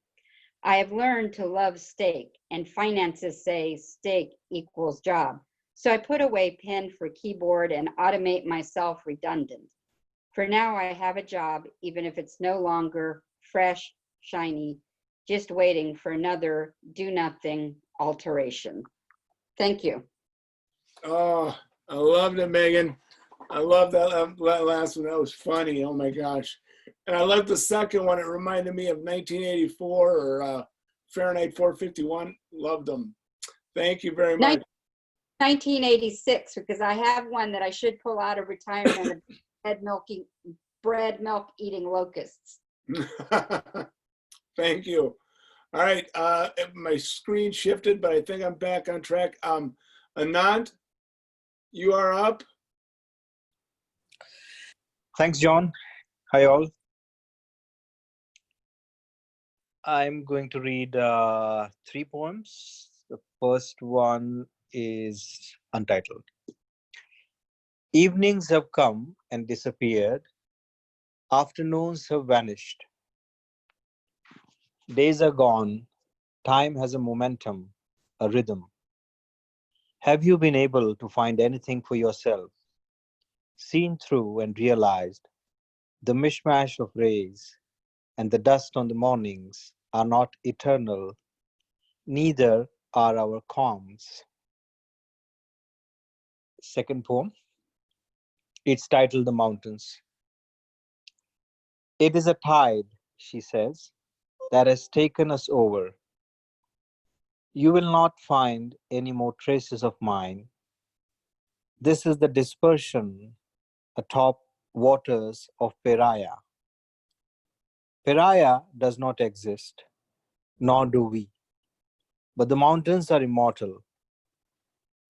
I have learned to love steak, and finances say steak equals job. So I put away pen for keyboard and automate myself redundant. For now, I have a job, even if it's no longer fresh, shiny, just waiting for another do-nothing alteration. Thank you. Oh, I loved it, Megan. I love that last one. That was funny. Oh my gosh. And I love the second one. It reminded me of 1984 or Fahrenheit 451. Loved them. Thank you very much. 1986, because I have one that I should pull out of retirement of bread milk eating locusts. Thank you. All right, my screen shifted, but I think I'm back on track. Anand, you are up. Thanks, John. Hi, all. I'm going to read 3 poems. The first one is Untitled. Evenings have come and disappeared. Afternoons have vanished. Days are gone. Time has a momentum, a rhythm. Have you been able to find anything for yourself? Seen through and realized the mishmash of rays and the dust on the mornings are not eternal, neither are our calms. Second poem. It's titled The Mountains. It is a tide, she says, that has taken us over. You will not find any more traces of mine. This is the dispersion atop waters of Pariah. Pariah does not exist, nor do we. But the mountains are immortal.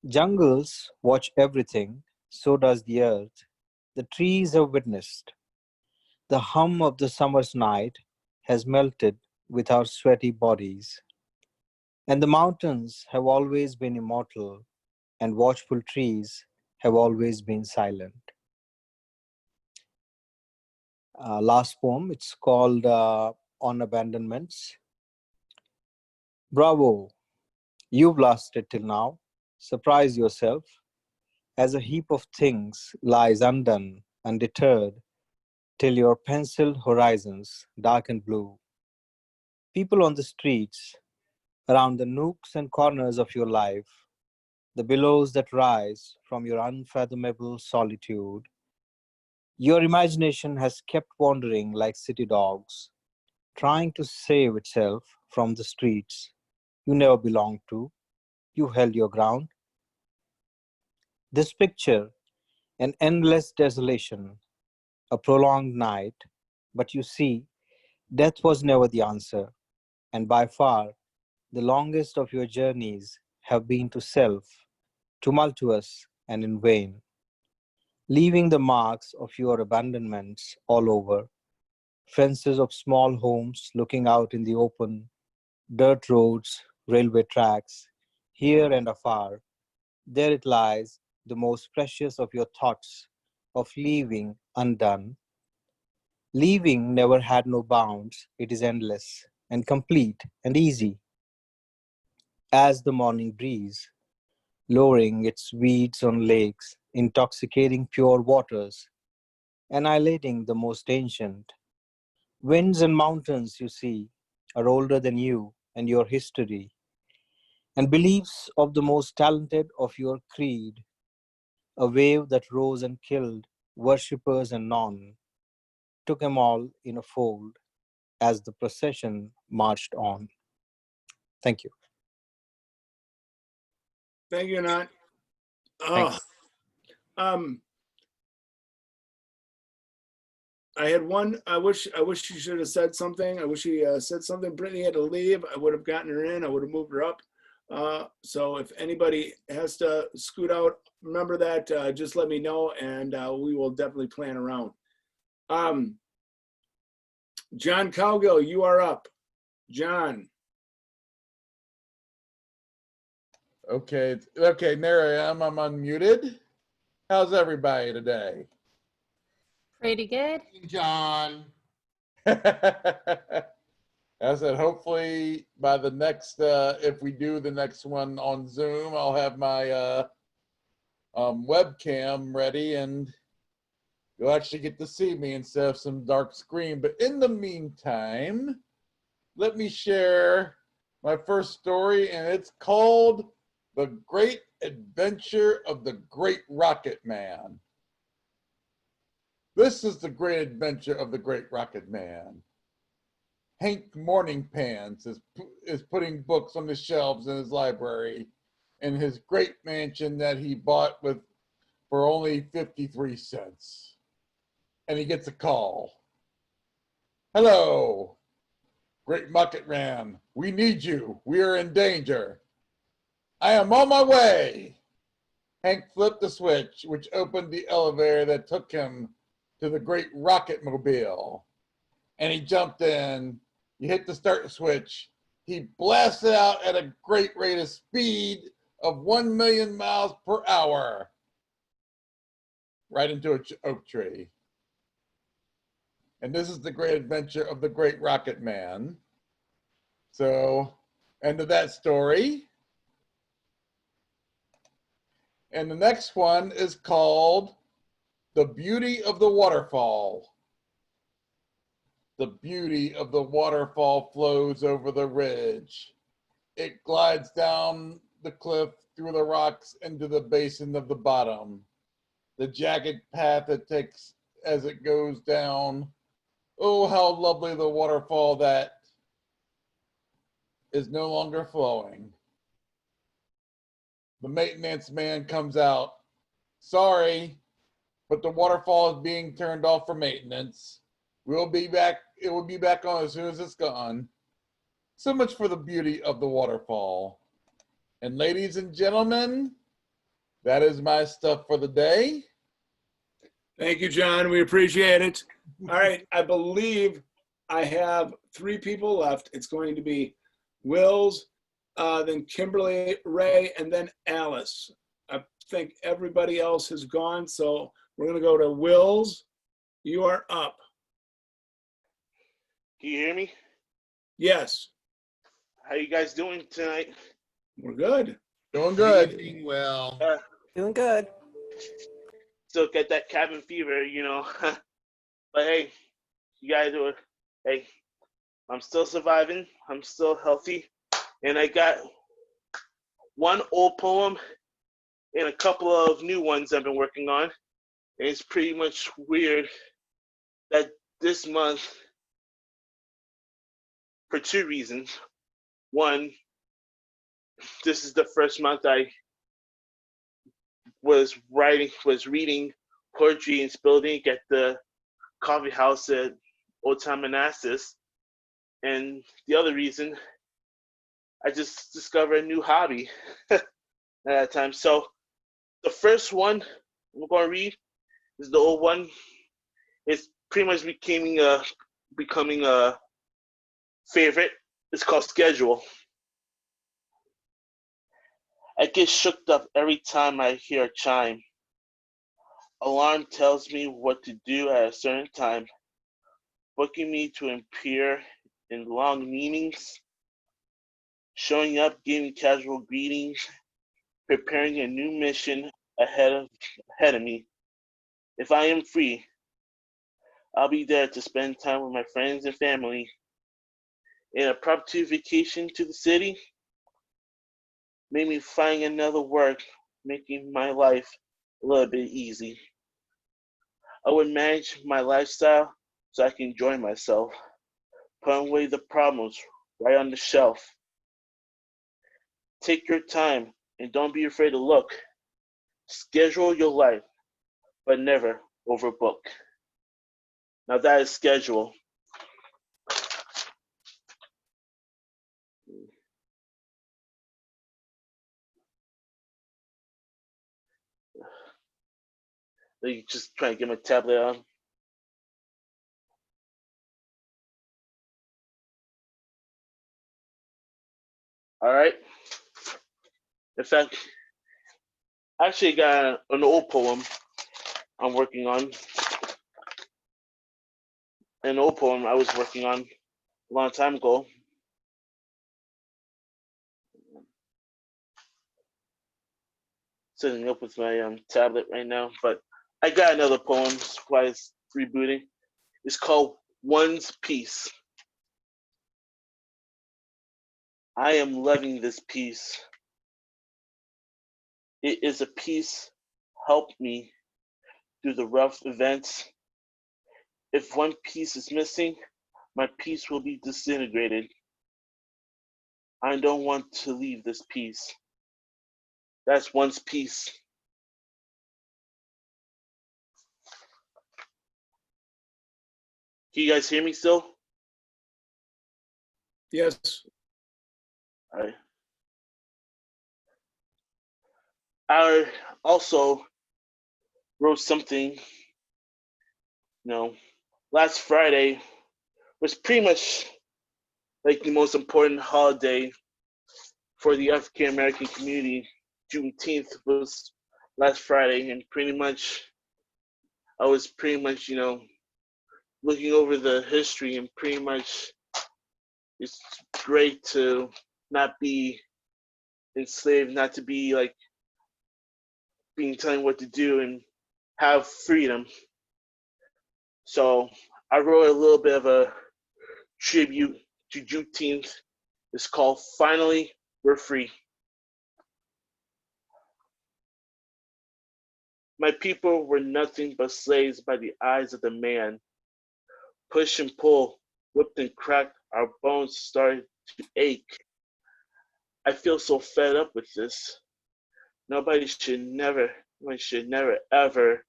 Jungles watch everything, so does the earth. The trees have witnessed. The hum of the summer's night has melted with our sweaty bodies. And the mountains have always been immortal, and watchful trees have always been silent. Last poem, it's called On Abandonments. Bravo, you've lasted till now. Surprise yourself, as a heap of things lies undone, undeterred, till your penciled horizons dark and blue. People on the streets, around the nooks and corners of your life, the billows that rise from your unfathomable solitude. Your imagination has kept wandering like city dogs, trying to save itself from the streets you never belonged to. You held your ground. This picture, an endless desolation, a prolonged night, but you see, death was never the answer, and by far, the longest of your journeys have been to self, tumultuous and in vain, leaving the marks of your abandonments all over, fences of small homes looking out in the open, dirt roads, railway tracks, here and afar. There it lies, the most precious of your thoughts of leaving undone. Leaving never had no bounds, it is endless and complete and easy as the morning breeze, lowering its weeds on lakes, intoxicating pure waters, annihilating the most ancient. Winds and mountains, you see, are older than you and your history, and beliefs of the most talented of your creed, a wave that rose and killed worshippers and none, took them all in a fold as the procession marched on. Thank you. Thank you, Anant. Thanks. I had one. I wish she should have said something. I wish she said something. Brittany had to leave. I would have gotten her in. I would have moved her up. So if anybody has to scoot out, remember that. Just let me know, and we will definitely plan around. John Cowgill, you are up. John. Okay, there I am. I'm unmuted. How's everybody today? Pretty good. John. I said, hopefully by the next, if we do the next one on Zoom, I'll have my webcam ready and you'll actually get to see me instead of some dark screen. But in the meantime, let me share my first story, and it's called The Great Adventure of the Great Rocket Man. This is the great adventure of the Great Rocket Man. Hank Morning Pants is putting books on the shelves in his library in his great mansion that he bought for only 53 cents. And he gets a call. Hello, Great Rocket Man. We need you. We are in danger. I am on my way. Hank flipped the switch, which opened the elevator that took him to the Great Rocket Mobile. And he jumped in. You hit the start switch. He blasted out at a great rate of speed of 1 million miles per hour. Right into an oak tree. And this is the great adventure of the Great Rocket Man. So, end of that story. And the next one is called The Beauty of the Waterfall. The beauty of the waterfall flows over the ridge. It glides down the cliff through the rocks into the basin of the bottom. The jagged path it takes as it goes down. Oh, how lovely the waterfall that is no longer flowing. The maintenance man comes out. Sorry, but the waterfall is being turned off for maintenance. We'll be back. It will be back on as soon as it's gone. So much for the beauty of the waterfall. And ladies and gentlemen, that is my stuff for the day. Thank you, John. We appreciate it. All right. I believe I have 3 people left. It's going to be Wills, then Kimberly Ray, and then Alice. I think everybody else has gone. So we're going to go to Wills. You are up. Can you hear me? Yes. How you guys doing tonight? We're good. Doing good. Doing well. Doing good. Still get that cabin fever, you know. But hey, you guys do it. Hey, I'm still surviving. I'm still healthy. And I got one old poem and a couple of new ones I've been working on. And it's pretty much weird that this month, for 2 reasons. One, this is the first month I was reading poetry and spilled ink at the coffee house at Old Town Manassas. And the other reason, I just discovered a new hobby at that time. So the first one we're going to read is the old one. It's pretty much becoming a favorite. It's called Schedule. I get shook up every time I hear a chime. Alarm tells me what to do at a certain time, booking me to appear in long meetings, showing up, giving casual greetings, preparing a new mission ahead of me. If I am free, I'll be there to spend time with my friends and family. In a promptu vacation to the city, made me find another work, making my life a little bit easy. I would manage my lifestyle so I can enjoy myself, put away the problems right on the shelf. Take your time and don't be afraid to look. Schedule your life, but never overbook. Now that is schedule. You just try to get my tablet on. All right. In fact, I actually got an old poem I'm working on. An old poem I was working on a long time ago. Setting up with my tablet right now, but I got another poem while it's rebooting. It's called One's Peace. I am loving this peace. It is a peace help me through the rough events. If one piece is missing, my peace will be disintegrated. I don't want to leave this peace. That's one's peace. Can you guys hear me still? Yes. All right. I also wrote something, last Friday was pretty much like the most important holiday for the African American community. Juneteenth was last Friday, and I was looking over the history, and pretty much it's great to not be enslaved, not to be like being telling what to do, and have freedom. So I wrote a little bit of a tribute to Juneteenth. It's called Finally We're Free. My people were nothing but slaves by the eyes of the man. Push and pull, whipped and cracked, our bones started to ache. I feel so fed up with this. Nobody should never ever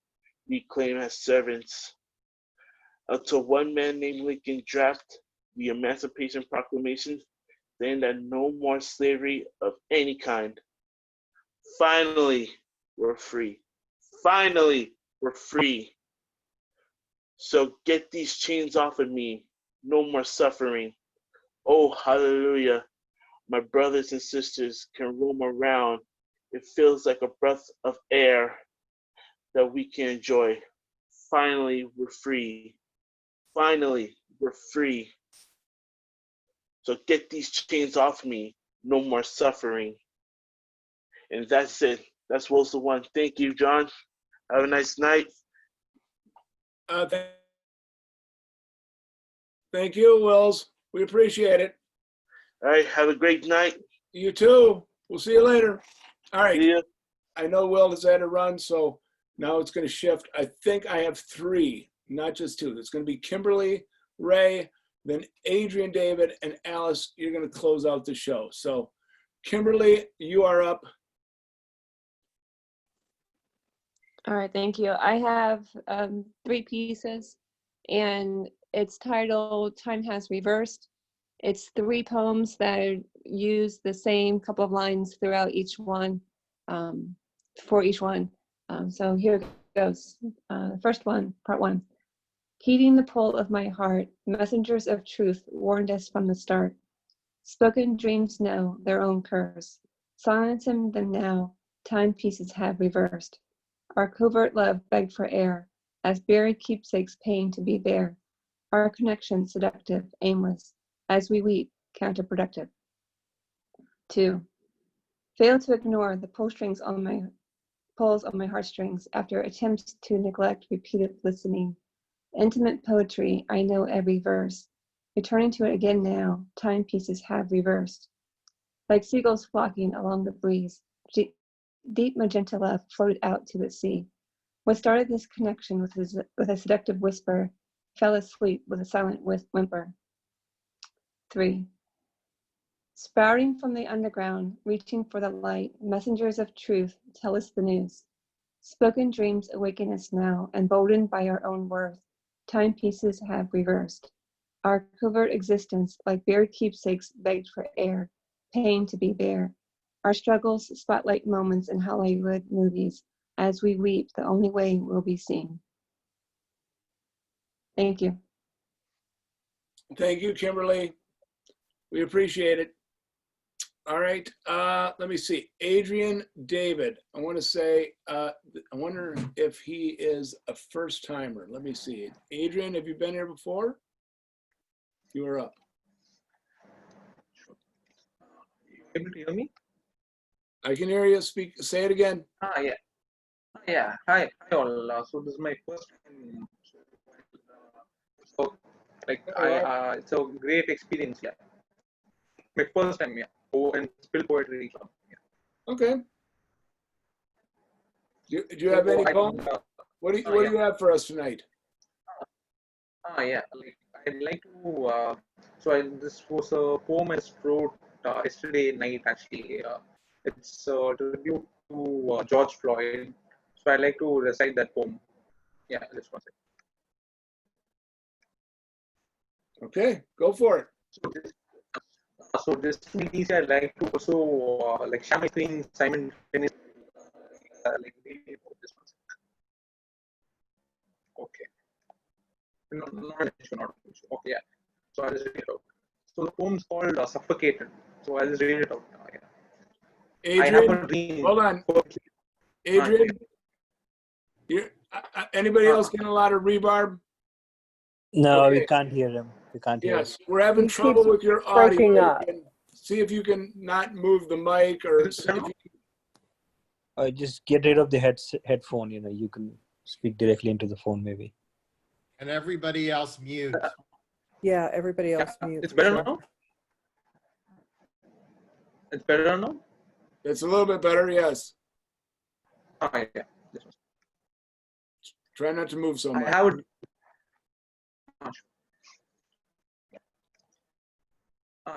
be claimed as servants. Until one man named Lincoln drafted the Emancipation Proclamation saying that no more slavery of any kind. Finally, we're free. Finally, we're free. So get these chains off of me. No more suffering. Oh, hallelujah. My brothers and sisters can roam around. It feels like a breath of air that we can enjoy. Finally, we're free. Finally, we're free. So get these chains off me. No more suffering. And that's it. That's Will's the One. Thank you, John. Have a nice night. Thank you, Wills. We appreciate it. All right. Have a great night. You too. We'll see you later. All right. See ya. I know Will has had to run, so now it's going to shift. I think I have 3, not just 2. It's going to be Kimberly Ray, then Adrian David, and Alice. You're going to close out the show. So, Kimberly, you are up. All right, thank you. I have 3 pieces, and it's titled Time Has Reversed. It's 3 poems that use the same couple of lines throughout each one, for each one. So here it goes. First one, part 1. Heeding the pull of my heart, messengers of truth warned us from the start. Spoken dreams know their own curse. Silencing them now, timepieces have reversed. Our covert love begged for air, as buried keepsakes pain to be bare. Our connection seductive, aimless, as we weep, counterproductive. 2. Fail to ignore the pulls on my heartstrings after attempts to neglect repeated listening. Intimate poetry, I know every verse. Returning to it again now, timepieces have reversed. Like seagulls flocking along the breeze, deep magenta love floated out to the sea. What started this connection with a seductive whisper fell asleep with a silent whimper. 3. Sprouting from the underground, reaching for the light, messengers of truth tell us the news. Spoken dreams awaken us now, emboldened by our own worth. Timepieces have reversed. Our covert existence, like buried keepsakes, begged for air, pain to be bare. Our struggles spotlight moments in Hollywood movies. As we weep, the only way we'll be seen. Thank you. Thank you, Kimberly. We appreciate it. All right, let me see. Adrian David. I want to say, I wonder if he is a first timer. Let me see. Adrian, have you been here before? You are up. Able to hear me? I can hear you. Speak. Say it again. Yeah. Yeah. Hi all. So this is my first time. So like it's a great experience. Yeah. My first time. Yeah. Oh, and spill poetry. Yeah. Okay. Do you have any poems? What do you have for us tonight? Yeah. Like I'd like to. This was a poem I wrote yesterday night. Actually, it's a tribute to George Floyd. So I'd like to recite that poem. Yeah, just one second. Okay, go for it. So this piece I'd like to also like share my screen simultaneously. Like this one. Okay. Not an issue, not an issue. Okay, yeah. So I'll just read it out. So the poem's called Suffocated. So I'll just read it out now. Yeah. Adrian, I have a dream. Hold on. Adrian, anybody else getting a lot of reverb? No, Okay. we can't hear him. We can't hear him. Yes, we're having He trouble keeps with your breaking audio. up. See if you can not move the mic or see if you Just get rid of the headphone. You know, you can speak directly into the phone, maybe. And everybody else mute. Yeah, everybody else mute. It's better now? It's better now? It's a little bit better, yes. Yeah. Try not to move so much. I have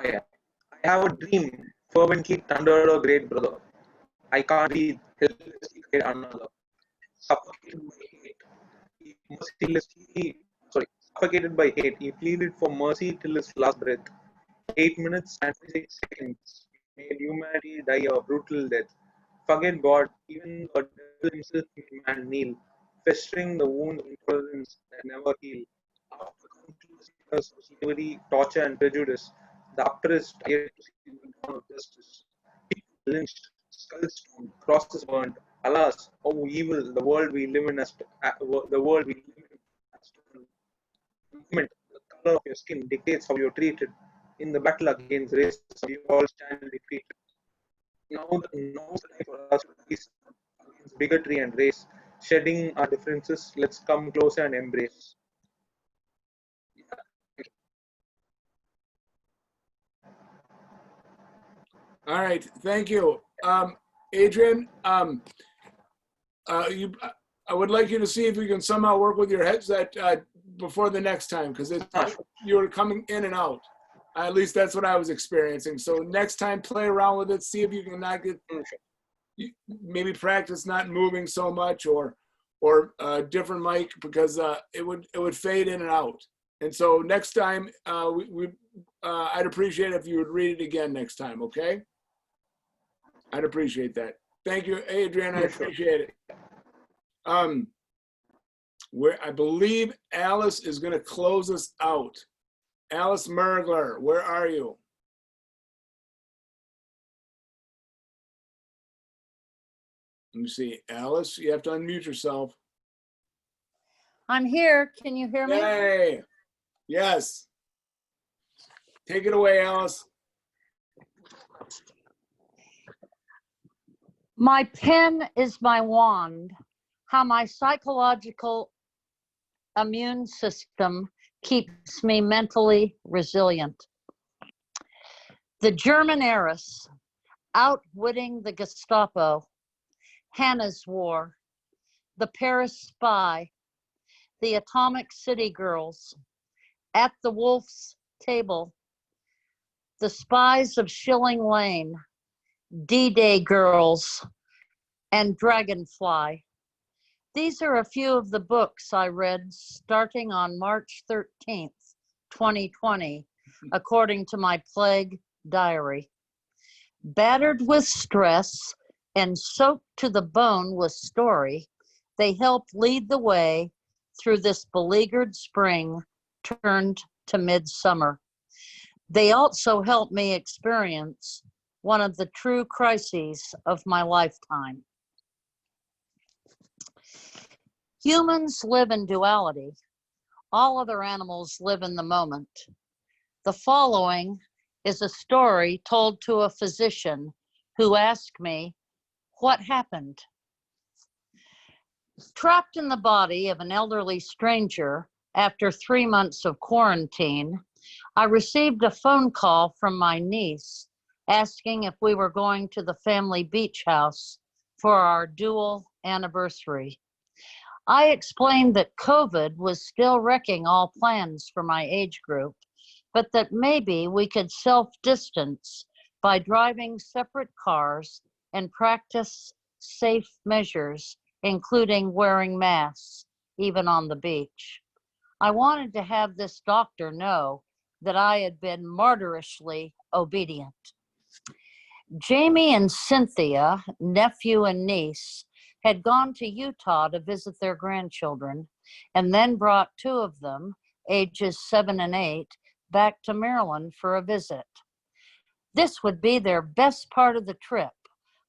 yeah. I have a dream, fervently thundered a great brother. I can't breathe, helplessly hate another. Suffocated by hate, suffocated by hate, he pleaded for mercy till his last breath. 8 minutes and 26 seconds made humanity die a brutal death. Forget God, even the devil himself made man kneel, festering the wound of intolerance that never heal. After countless years of slavery, torture, and prejudice, the oppressed tired to see the dawn of justice. People lynched, skulls torn, crosses burned. Alas, how evil the world we live in has the world we live in has turned. The color of your skin dictates how you're treated. In the battle against racism, we all stand defeated. Now the time for us to peace against bigotry and race. Shedding our differences, let's come closer and embrace. All right, thank you. Adrian, I would like you to see if you can somehow work with your headset before the next time, because you were coming in and out. At least that's what I was experiencing. So next time, play around with it. See if you can not get, maybe practice not moving so much, or different mic, because it would fade in and out. And so next time, I'd appreciate it if you would read it again next time. Okay? I'd appreciate that. Thank you, Adrian. I appreciate it. I believe Alice is going to close us out. Alice Mergler, where are you? Let me see. Alice, you have to unmute yourself. I'm here. Can you hear me? Yay. Yes. Take it away, Alice. My pen is my wand, how my psychological immune system keeps me mentally resilient. The German heiress, outwitting the Gestapo, Hannah's War, the Paris Spy, the Atomic City Girls, At the Wolf's Table, The Spies of Shilling Lane, D-Day Girls, and Dragonfly. These are a few of the books I read starting on March 13th, 2020, according to my plague diary. Battered with stress and soaked to the bone with story, they helped lead the way through this beleaguered spring turned to midsummer. They also helped me experience one of the true crises of my lifetime. Humans live in duality. All other animals live in the moment. The following is a story told to a physician who asked me, "What happened?" Trapped in the body of an elderly stranger after 3 months of quarantine, I received a phone call from my niece asking if we were going to the family beach house for our dual anniversary. I explained that COVID was still wrecking all plans for my age group, but that maybe we could self-distance by driving separate cars and practice safe measures, including wearing masks, even on the beach. I wanted to have this doctor know that I had been martyrishly obedient. Jamie and Cynthia, nephew and niece, had gone to Utah to visit their grandchildren and then brought 2 of them, ages 7 and 8, back to Maryland for a visit. This would be their best part of the trip,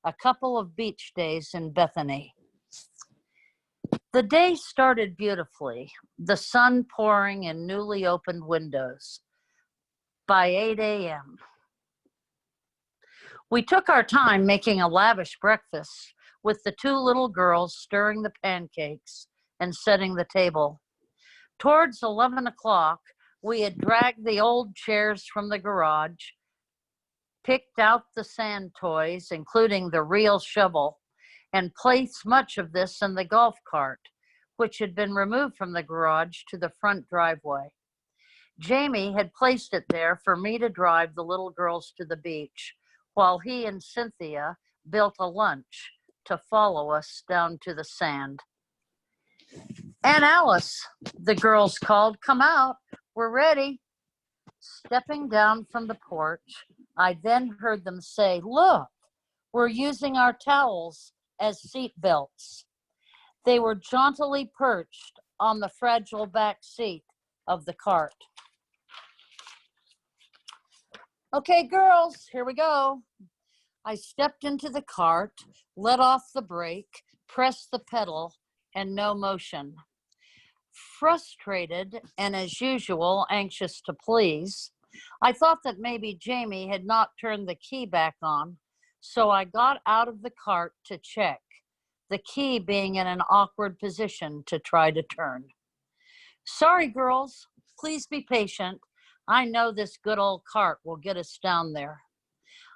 a couple of beach days in Bethany. The day started beautifully, the sun pouring in newly opened windows. By 8 a.m., we took our time making a lavish breakfast with the 2 little girls stirring the pancakes and setting the table. Towards 11 o'clock, we had dragged the old chairs from the garage, picked out the sand toys, including the real shovel, and placed much of this in the golf cart, which had been removed from the garage to the front driveway. Jamie had placed it there for me to drive the little girls to the beach, while he and Cynthia built a lunch to follow us down to the sand. "Aunt Alice," the girls called, "come out, we're ready." Stepping down from the porch, I then heard them say, "Look, we're using our towels as seat belts." They were jauntily perched on the fragile back seat of the cart. "Okay, girls, here we go." I stepped into the cart, let off the brake, pressed the pedal, and no motion. Frustrated and, as usual, anxious to please, I thought that maybe Jamie had not turned the key back on, so I got out of the cart to check, the key being in an awkward position to try to turn. "Sorry, girls, please be patient. I know this good old cart will get us down there."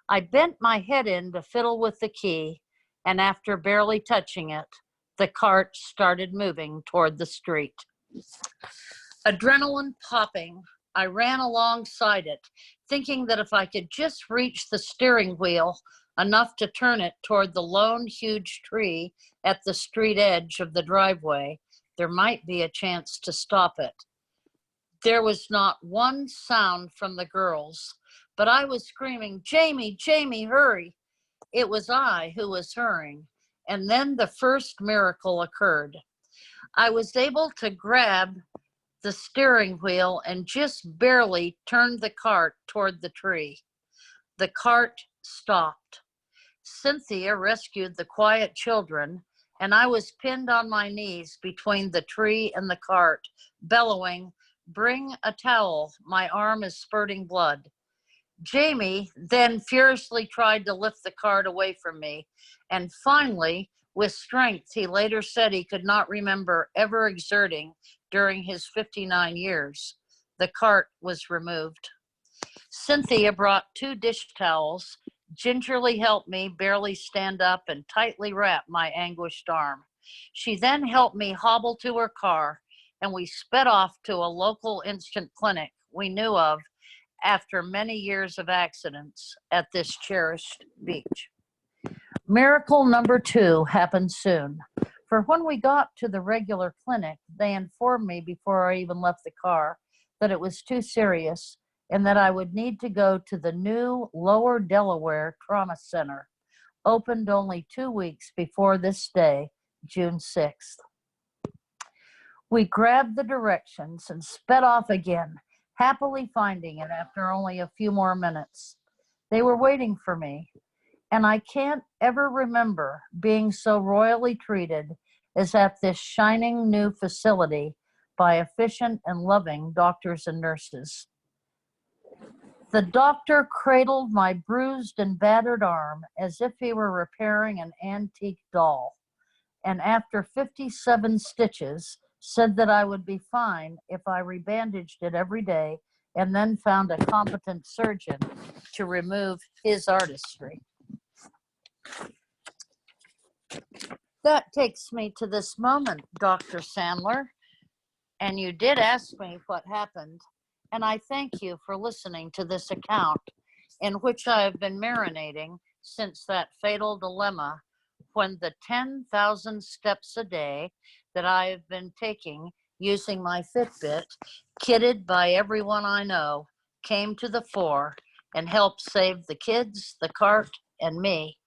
I bent my head in to fiddle with the key, and after barely touching it, the cart started moving toward the street. Adrenaline popping, I ran alongside it, thinking that if I could just reach the steering wheel enough to turn it toward the lone huge tree at the street edge of the driveway, there might be a chance to stop it. There was not one sound from the girls, but I was screaming, "Jamie, Jamie, hurry." It was I who was hurrying, and then the first miracle occurred. I was able to grab the steering wheel and just barely turned the cart toward the tree. The cart stopped. Cynthia rescued the quiet children, and I was pinned on my knees between the tree and the cart, bellowing, "Bring a towel, my arm is spurting blood." Jamie then furiously tried to lift the cart away from me, and finally, with strength he later said he could not remember ever exerting during his 59 years, the cart was removed. Cynthia brought 2 dish towels, gingerly helped me barely stand up, and tightly wrap my anguished arm. She then helped me hobble to her car, and we sped off to a local instant clinic we knew of after many years of accidents at this cherished beach. Miracle number 2 happened soon, for when we got to the regular clinic, they informed me before I even left the car that it was too serious and that I would need to go to the new Lower Delaware Trauma Center, opened only 2 weeks before this day, June 6th. We grabbed the directions and sped off again, happily finding it after only a few more minutes. They were waiting for me, and I can't ever remember being so royally treated as at this shining new facility by efficient and loving doctors and nurses. The doctor cradled my bruised and battered arm as if he were repairing an antique doll, and after 57 stitches, said that I would be fine if I rebandaged it every day and then found a competent surgeon to remove his artistry. That takes me to this moment, Dr. Sandler, and you did ask me what happened, and I thank you for listening to this account in which I have been marinating since that fatal dilemma when the 10,000 steps a day that I have been taking using my Fitbit, kitted by everyone I know, came to the fore and helped save the kids, the cart, and me.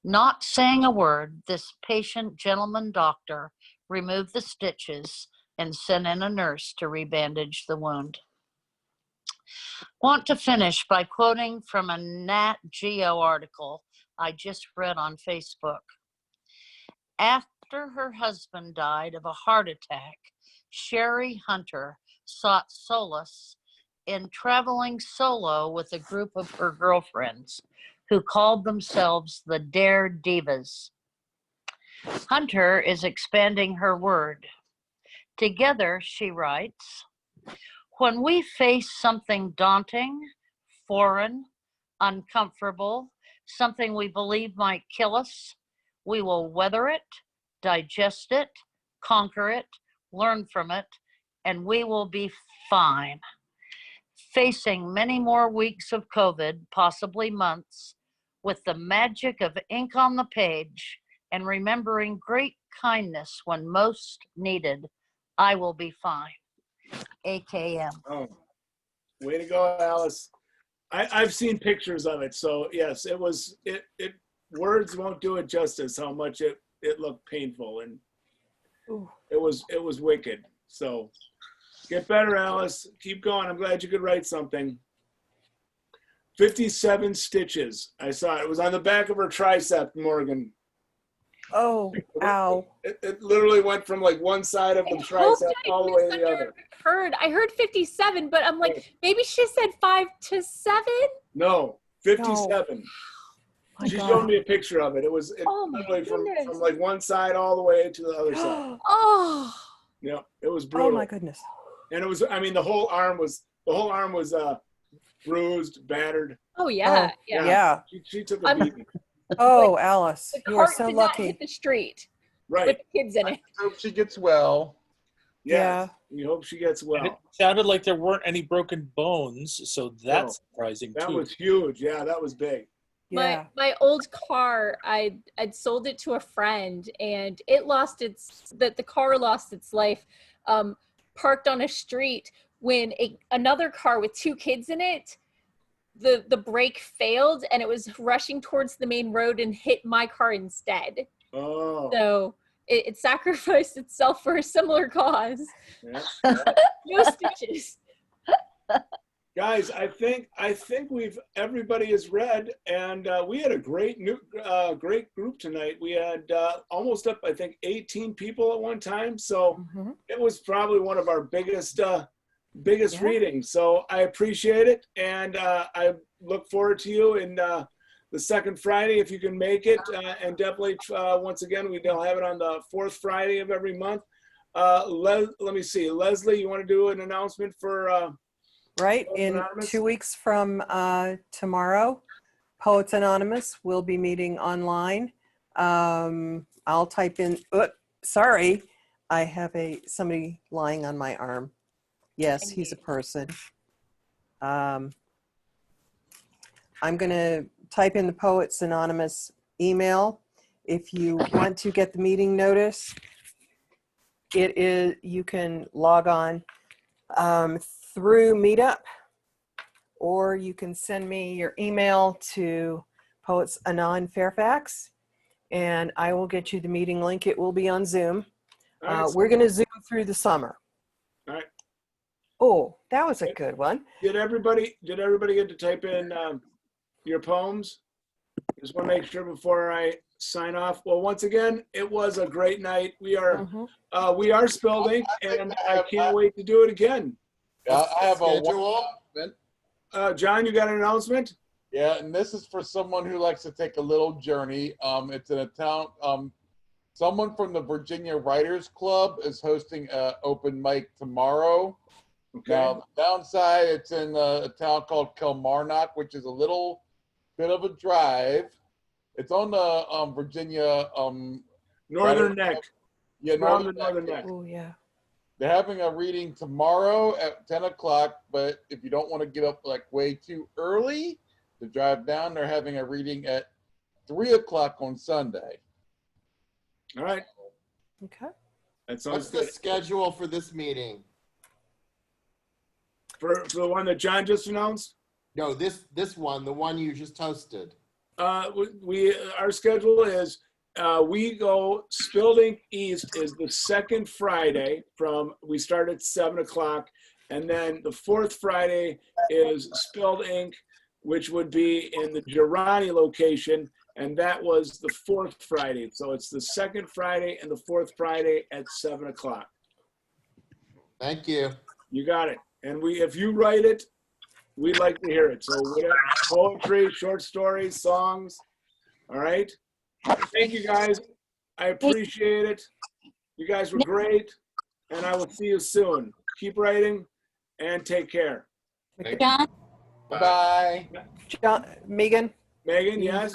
Not saying a word, this patient gentleman doctor removed the stitches and sent in a nurse to rebandage the wound. Want to finish by quoting from a Nat Geo article I just read on Facebook. After her husband died of a heart attack, Sherry Hunter sought solace in traveling solo with a group of her girlfriends who called themselves the Dare Divas. Hunter is expanding her word. Together, she writes, when we face something daunting, foreign, uncomfortable, something we believe might kill us, we will weather it, digest it, conquer it, learn from it, and we will be fine. Facing many more weeks of COVID, possibly months, with the magic of ink on the page and remembering great kindness when most needed, I will be fine. AKM. Oh, way to go, Alice. I've seen pictures of it, so yes, it words won't do it justice how much it looked painful, and it was wicked. So get better, Alice. Keep going. I'm glad you could write something. 57 stitches. I saw it. It was on the back of her tricep, Morgan. Oh, ow. It literally went from like one side of the tricep all the way to the other. I heard 57, but I'm like, maybe she said 5 to 7? No, 57. No. She showed me a picture of it. It was literally from like one side all the way to the other side. Oh. Yeah, it was brutal. Oh my goodness. And it was, I mean, the whole arm was bruised, battered. Oh yeah, yeah. She took a beating. Oh, Alice, the you are cart so did not lucky. hit the street. Right. With the kids in it. I hope she gets well. Yeah. We hope she gets well. And it sounded like there weren't any broken bones, so that's surprising that too. That was huge. Yeah, that was big. Yeah. My old car, I'd sold it to a friend, and it lost the car lost its life, parked on a street when another car with 2 kids in it, the brake failed and it was rushing towards the main road and hit my car instead. Oh. So it sacrificed itself for a similar cause. Yeah. No stitches. Guys, I think everybody has read, and we had a great group tonight. We had almost up, I think, 18 people at one time. So it was probably one of our biggest biggest Yeah. reading. So I appreciate it, and I look forward to you in the second Friday if you can make it, and definitely once again we'll have it on the fourth Friday of every month. Let me see, Lesley, you want to do an announcement for? Right, Poets in Anonymous? 2 weeks from tomorrow, Poets Anonymous will be meeting online. I'll type in, sorry, I have somebody lying on my arm. Yes, he's a person. I'm gonna type in the Poets Anonymous email. If you want to get the meeting notice, you can log on through Meetup, or you can send me your email to Poets Anon Fairfax, and I will get you the meeting link. It will be on Zoom. All right, We're going to Zoom through the summer. All right. Oh, that was a good one. Did everybody get to type in your poems? Just want to make sure before I sign off. Well, once again, it was a great night. We are Spilled Ink, and I can't wait to do it again. Yeah, I have a Schedule. John, you got an announcement? Yeah, and this is for someone who likes to take a little journey. It's in a town. Someone from the Virginia Writers Club is hosting an open mic tomorrow. Okay. Now, the downside, it's in a town called Kilmarnock, which is a little bit of a drive. It's on the Virginia Northern Neck. Yeah, Around the Northern Northern Neck. Oh, yeah. They're having a reading tomorrow at 10 o'clock, but if you don't want to get up like way too early to drive down, they're having a reading at 3 o'clock on Sunday. All right. Okay. That sounds What's the good. schedule for this meeting? For the one that John just announced? No, this one, the one you just hosted. Our schedule is we go Spilled Ink East is the second Friday we start at 7 o'clock, and then the fourth Friday is Spilled Ink, which would be in the Girani location, and that was the fourth Friday. So it's the second Friday and the fourth Friday at 7 o'clock. Thank you. You got it. And if you write it, we'd like to hear it. So whatever, poetry, short stories, songs. All right. Thank you guys. I appreciate it. You guys were great. And I will see you soon. Keep writing and take care. John? Bye. John, Megan? Megan, yes?